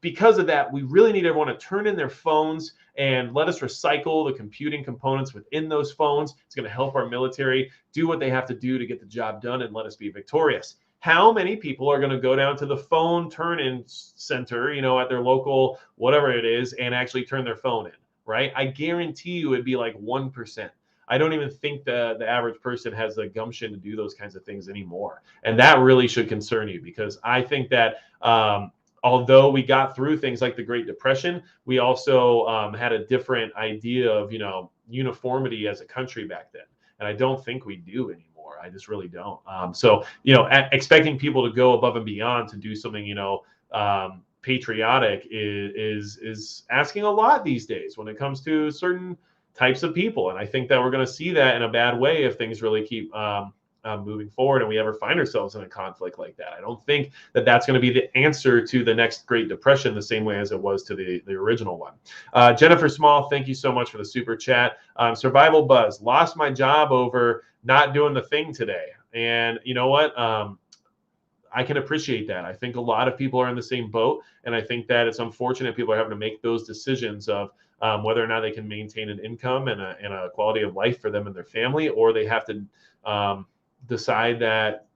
because of that, we really need everyone to turn in their phones and let us recycle the computing components within those phones. It's going to help our military do what they have to do to get the job done and let us be victorious. How many people are going to go down to the phone turn-in center, at their local, whatever it is, and actually turn their phone in, right? I guarantee you it'd be like 1%. I don't even think the average person has the gumption to do those kinds of things anymore. And that really should concern you because I think that although we got through things like the Great Depression, we also had a different idea of, uniformity as a country back then. And I don't think we do anymore. I just really don't. So, expecting people to go above and beyond to do something, patriotic is asking a lot these days when it comes to certain types of people. And I think that we're going to see that in a bad way if things really keep moving forward and we ever find ourselves in a conflict like that. I don't think that that's going to be the answer to the next Great Depression the same way as it was to the original one. Jennifer Small, thank you so much for the super chat. Survival Buzz, lost my job over not doing the thing today. And you know what? I can appreciate that. I think a lot of people are in the same boat. And I think that it's unfortunate people are having to make those decisions of whether or not they can maintain an income and a quality of life for them and their family, or they have to decide that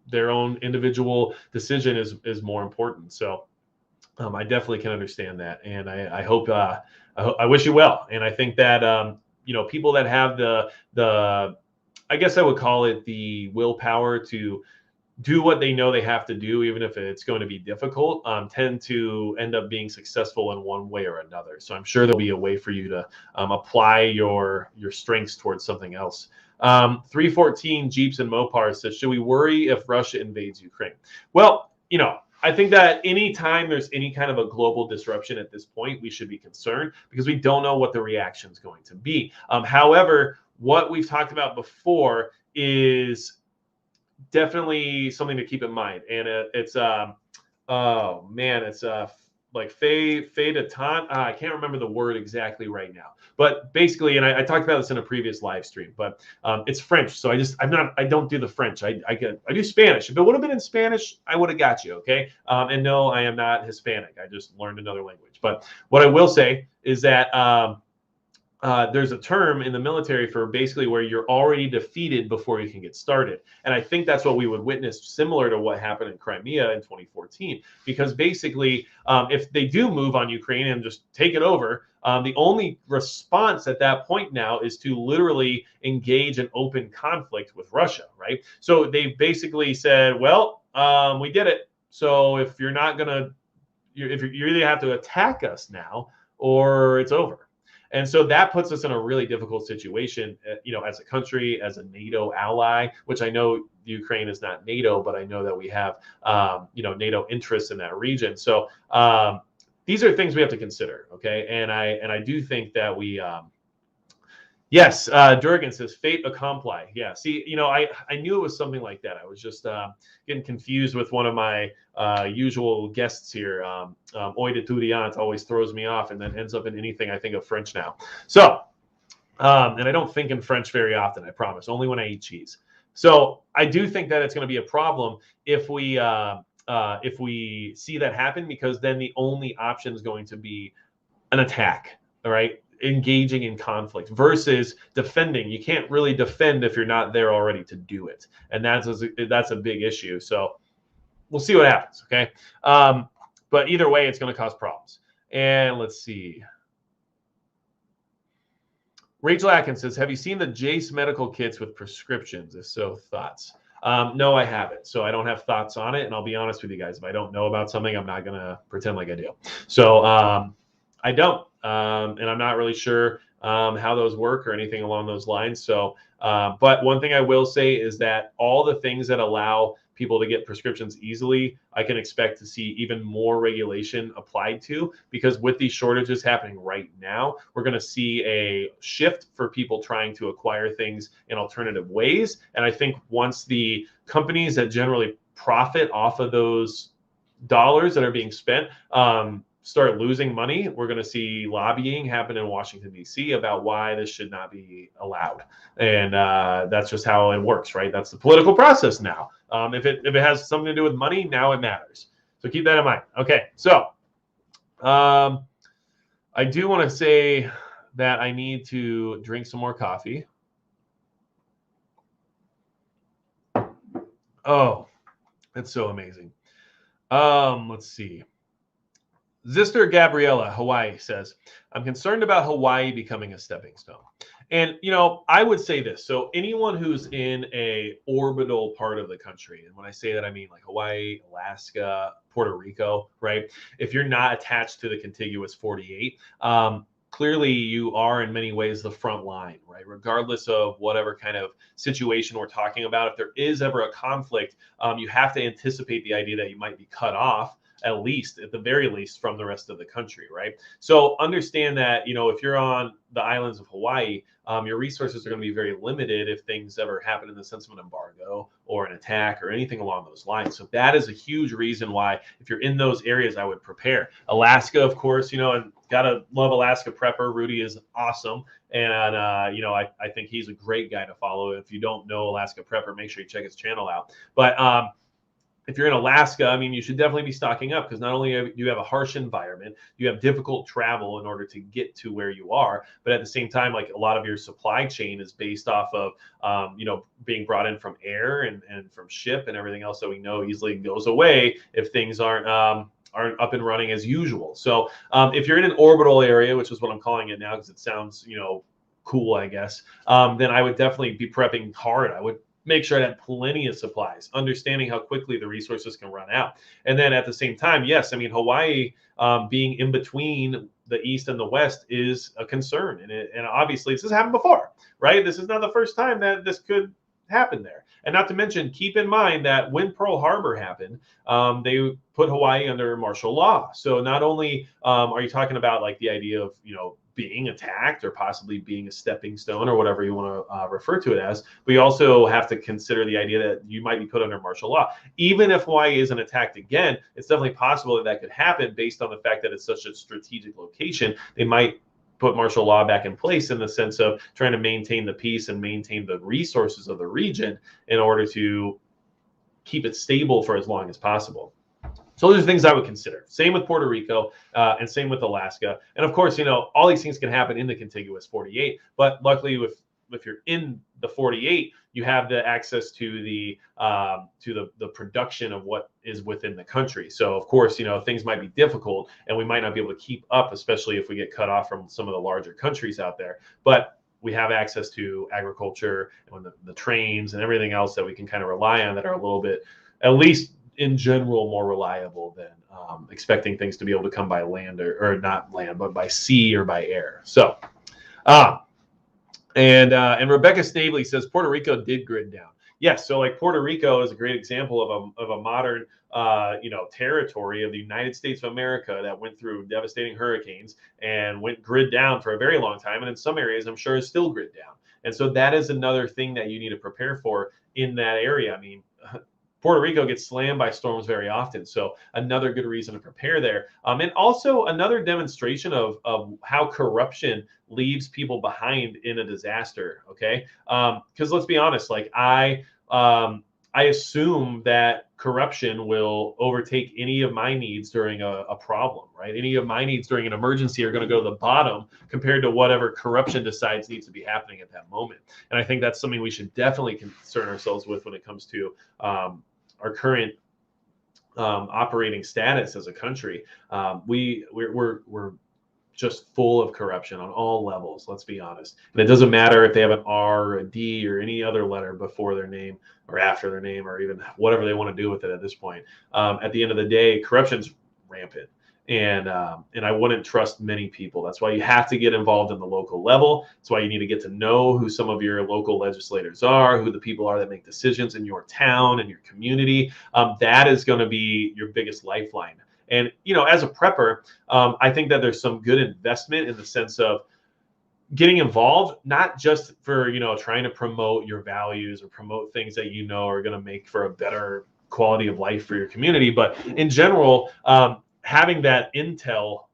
their own individual decision is more important. So I definitely can understand that, and I hope I wish you well. And I think that people that have the I guess I would call it the willpower to do what they know they have to do, even if it's going to be difficult, tend to end up being successful in one way or another. So I'm sure there'll be a way for you to apply your strengths towards something else. 314 Jeeps and Mopars says, should we worry if Russia invades Ukraine? Well, I think that anytime there's any kind of a global disruption at this point, we should be concerned because we don't know what the reaction is going to be. However, what we've talked about before is definitely something to keep in mind. And it's like feuilleton. I can't remember the word exactly right now, but basically, and I talked about this in a previous live stream, but it's French. So I don't do the French. I do Spanish. If it would have been in Spanish, I would have got you. Okay. And no, I am not Hispanic. I just learned another language. But what I will say is that there's a term in the military for basically where you're already defeated before you can get started. And I think that's what we would witness, similar to what happened in Crimea in 2014. Because basically, if they do move on Ukraine and just take it over, the only response at that point now is to literally engage in open conflict with Russia, right? So they basically said, well, we did it. So if you're not going to, you either have to attack us now or it's over. And so that puts us in a really difficult situation, as a country, as a NATO ally, which I know Ukraine is not NATO, but I know that we have, NATO interests in that region. So these are things we have to consider, okay? And I do think that we yes, Durgan says fate accompli. Yeah, see, I knew it was something like that. I was just getting confused with one of my usual guests here. Oi d'étudiant always throws me off and then ends up in anything I think of French now. So, and I don't think in French very often, I promise, only when I eat cheese. So I do think that it's going to be a problem if we see that happen, because then the only option is going to be an attack, all right? Engaging in conflict versus defending. You can't really defend if you're not there already to do it, and that's a big issue. So we'll see what happens, okay? But either way, it's going to cause problems. And let's see. Rachel Atkins says, have you seen the Jace medical kits with prescriptions? If so, thoughts? No, I haven't. So I don't have thoughts on it. And I'll be honest with you guys. If I don't know about something, I'm not going to pretend like I do. So I don't. And I'm not really sure how those work or anything along those lines. So, but one thing I will say is that all the things that allow people to get prescriptions easily, I can expect to see even more regulation applied to, because with these shortages happening right now, we're going to see a shift for people trying to acquire things in alternative ways. And I think once the companies that generally profit off of those dollars that are being spent start losing money, we're going to see lobbying happen in Washington, D.C. about why this should not be allowed. And that's just how it works, right? That's the political process now. If it has something to do with money, now it matters. So keep that in mind. Okay, so I do want to say that I need to drink some more coffee. Oh, that's so amazing. Let's see. Zister Gabriella, Hawaii, says, I'm concerned about Hawaii becoming a stepping stone. And, I would say this. So anyone who's in a orbital part of the country, and when I say that, I mean like Hawaii, Alaska, Puerto Rico, right? If you're not attached to the contiguous 48, clearly you are in many ways the front line, right? Regardless of whatever kind of situation we're talking about, if there is ever a conflict, you have to anticipate the idea that you might be cut off, at the very least, from the rest of the country, right? So understand that, if you're on the islands of Hawaii, your resources are going to be very limited if things ever happen in the sense of an embargo or an attack or anything along those lines. So that is a huge reason why, if you're in those areas, I would prepare. Alaska, of course, and gotta love Alaska Prepper. Rudy is awesome. And, I think he's a great guy to follow. If you don't know Alaska Prepper, make sure you check his channel out. But, if you're in Alaska, you should definitely be stocking up, because not only do you have a harsh environment, you have difficult travel in order to get to where you are, but at the same time, like, a lot of your supply chain is based off of, being brought in from air and from ship and everything else that we know easily goes away if things aren't up and running as usual. So if you're in an orbital area, which is what I'm calling it now because it sounds, cool, I guess, then I would definitely be prepping hard. I would make sure I had plenty of supplies, understanding how quickly the resources can run out. And then at the same time, yes, Hawaii being in between the East and the West is a concern. And obviously this has happened before, right? This is not the first time that this could happen there. And not to mention, keep in mind that when Pearl Harbor happened, they put Hawaii under martial law. So not only are you talking about like the idea of, being attacked or possibly being a stepping stone or whatever you want to refer to it as, we also have to consider the idea that you might be put under martial law. Even if Hawaii isn't attacked again, it's definitely possible that could happen based on the fact that it's such a strategic location. They might put martial law back in place in the sense of trying to maintain the peace and maintain the resources of the region in order to keep it stable for as long as possible. So those are things I would consider. Same with Puerto Rico and same with Alaska. And of course, all these things can happen in the contiguous 48. But luckily, if you're in the 48, you have the access to the production of what is within the country. So of course, things might be difficult and we might not be able to keep up, especially if we get cut off from some of the larger countries out there. But we have access to agriculture and the trains and everything else that we can kind of rely on that are a little bit, at least in general, more reliable than expecting things to be able to come by land or not land, but by sea or by air. So, and Rebecca Snavely says Puerto Rico did grid down. Yes, so like Puerto Rico is a great example of a modern territory of the United States of America that went through devastating hurricanes and went grid down for a very long time, and in some areas I'm sure is still grid down. And so that is another thing that you need to prepare for in that area. I mean, Puerto Rico gets slammed by storms very often, so another good reason to prepare there. And also another demonstration of how corruption leaves people behind in a disaster. Okay, because let's be honest, like I assume that corruption will overtake any of my needs during a problem, right? Any of my needs during an emergency are going to go to the bottom compared to whatever corruption decides needs to be happening at that moment. And I think that's something we should definitely concern ourselves with when it comes to our current operating status as a country. We're just full of corruption on all levels. Let's be honest. And it doesn't matter if they have an R or a D or any other letter before their name or after their name or even whatever they want to do with it at this point. At the end of the day, corruption's rampant. And I wouldn't trust many people. That's why you have to get involved in the local level. That's why you need to get to know who some of your local legislators are, who the people are that make decisions in your town and your community. That is going to be your biggest lifeline. And as a prepper, I think that there's some good investment in the sense of getting involved, not just for trying to promote your values or promote things that are going to make for a better quality of life for your community, but in general, having that intel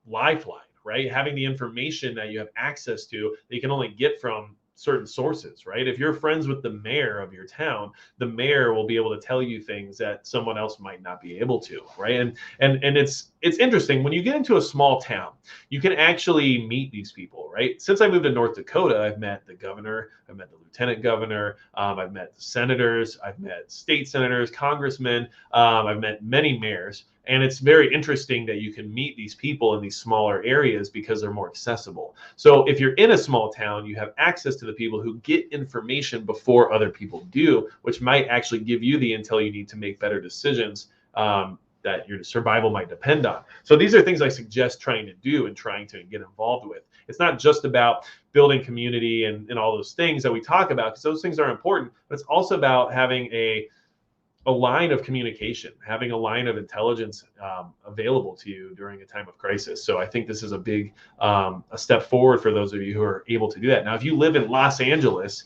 lifeline, right? Having the information that you have access to that you can only get from certain sources, right? If you're friends with the mayor of your town, the mayor will be able to tell you things that someone else might not be able to, right? And it's interesting when you get into a small town, you can actually meet these people, right? Since I moved to North Dakota, I've met the governor, I've met the lieutenant governor, I've met the senators, I've met state senators, congressmen, I've met many mayors. And it's very interesting that you can meet these people in these smaller areas because they're more accessible. So if you're in a small town, you have access to the people who get information before other people do, which might actually give you the intel you need to make better decisions that your survival might depend on. So these are things I suggest trying to do and trying to get involved with. It's not just about building community and all those things that we talk about, because those things are important, but it's also about having a line of communication, having a line of intelligence available to you during a time of crisis. So I think this is a big a step forward for those of you who are able to do that. Now, if you live in Los Angeles,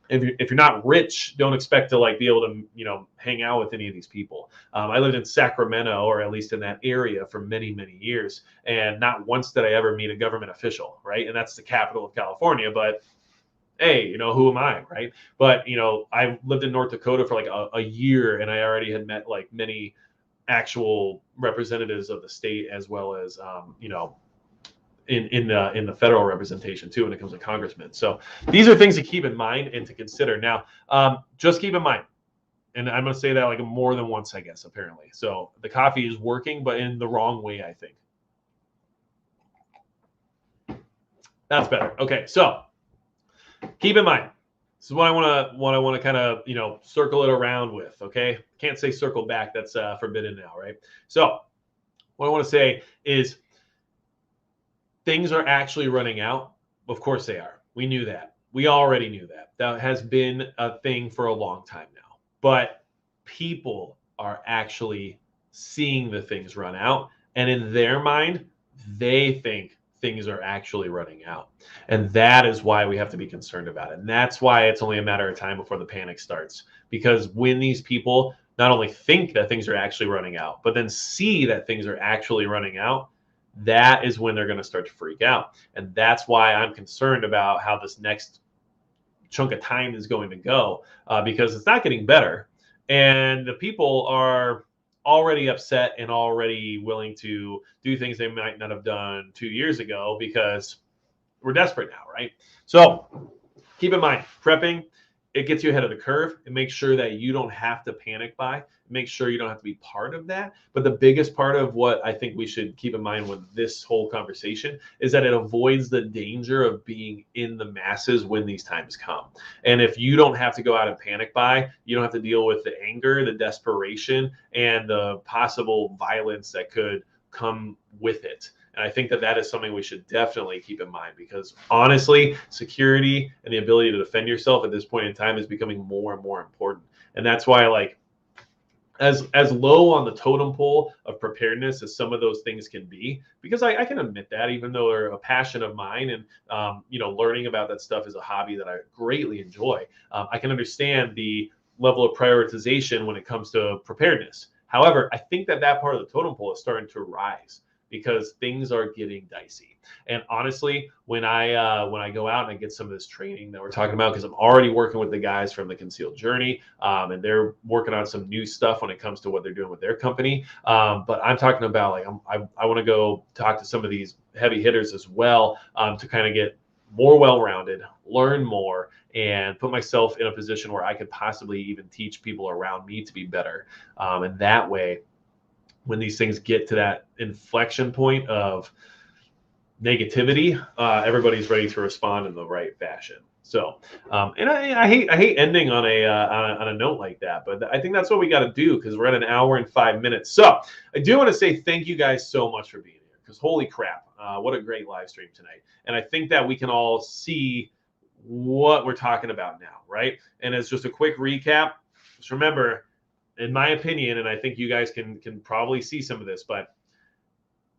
if you're not rich, don't expect to be able to hang out with any of these people. I lived in Sacramento, or at least in that area, for many, many years, and not once did I ever meet a government official, right? And that's the capital of California, but hey, who am I, right? But I lived in North Dakota for a year, and I already had met many actual representatives of the state, as well as in the federal representation too, when it comes to congressmen. So these are things to keep in mind and to consider. Now, just keep in mind, and I'm going to say that more than once, I guess, apparently. So the coffee is working, but in the wrong way, I think. That's better. Okay, so keep in mind, this is what I want to kind of circle it around with. Okay, can't say circle back. That's forbidden now, right? So what I want to say is things are actually running out. Of course they are. We knew that. We already knew that. That has been a thing for a long time now. But people are actually seeing the things run out, and in their mind, they think things are actually running out. And that is why we have to be concerned about it. And that's why it's only a matter of time before the panic starts. Because when these people not only think that things are actually running out, but then see that things are actually running out, that is when they're going to start to freak out. And that's why I'm concerned about how this next chunk of time is going to go, because it's not getting better. And the people are already upset and already willing to do things they might not have done 2 years ago because we're desperate now, right? So keep in mind, prepping, it gets you ahead of the curve. It makes sure that you don't have to panic buy. It makes sure you don't have to be part of that. But the biggest part of what I think we should keep in mind with this whole conversation is that it avoids the danger of being in the masses when these times come. And if you don't have to go out and panic buy, you don't have to deal with the anger, the desperation, and the possible violence that could come with it. And I think that that is something we should definitely keep in mind, because honestly, security and the ability to defend yourself at this point in time is becoming more and more important. And that's why, like, as low on the totem pole of preparedness as some of those things can be, because I can admit that, even though they're a passion of mine, and learning about that stuff is a hobby that I greatly enjoy. I can understand the level of prioritization when it comes to preparedness. However, I think that that part of the totem pole is starting to rise because things are getting dicey. And honestly, when I go out and I get some of this training that we're talking about, because I'm already working with the guys from the Concealed Journey, and they're working on some new stuff when it comes to what they're doing with their company. But I'm talking about, like, I want to go talk to some of these heavy hitters as well, to kind of get more well-rounded, learn more, and put myself in a position where I could possibly even teach people around me to be better. And that way, when these things get to that inflection point of negativity, everybody's ready to respond in the right fashion. So, and I hate ending on a note like that, but I think that's what we got to do, because we're at an hour and 5 minutes. So I do want to say thank you guys so much for being here, because holy crap, what a great live stream tonight. And I think that we can all see what we're talking about now, right? And as just a quick recap, just remember, in my opinion, and I think you guys can probably see some of this, but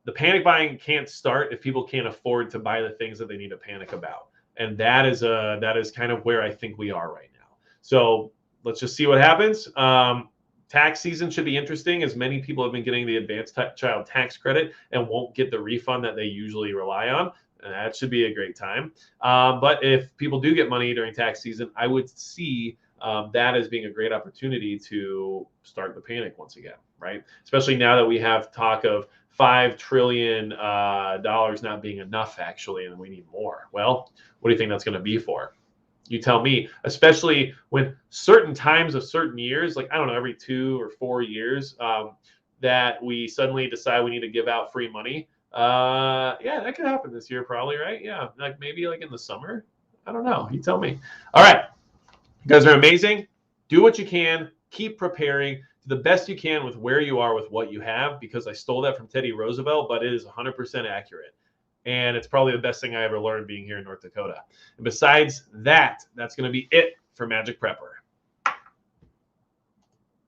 the panic buying can't start if people can't afford to buy the things that they need to panic about. And that is kind of where I think we are right now. So let's just see what happens. Tax season should be interesting, as many people have been getting the advanced child tax credit and won't get the refund that they usually rely on. And that should be a great time. But if people do get money during tax season, I would see that as being a great opportunity to start the panic once again, right? Especially now that we have talk of $5 trillion not being enough, actually, and we need more. Well, what do you think that's going to be for? You tell me, especially when certain times of certain years, like, I don't know, every 2 or 4 years, that we suddenly decide we need to give out free money. Yeah, that could happen this year, probably, right? Yeah, like maybe like in the summer. I don't know. You tell me. All right. You guys are amazing. Do what you can. Keep preparing to the best you can with where you are with what you have, because I stole that from Teddy Roosevelt, but it is 100% accurate. And it's probably the best thing I ever learned being here in North Dakota. And besides that, that's going to be it for Magic Prepper.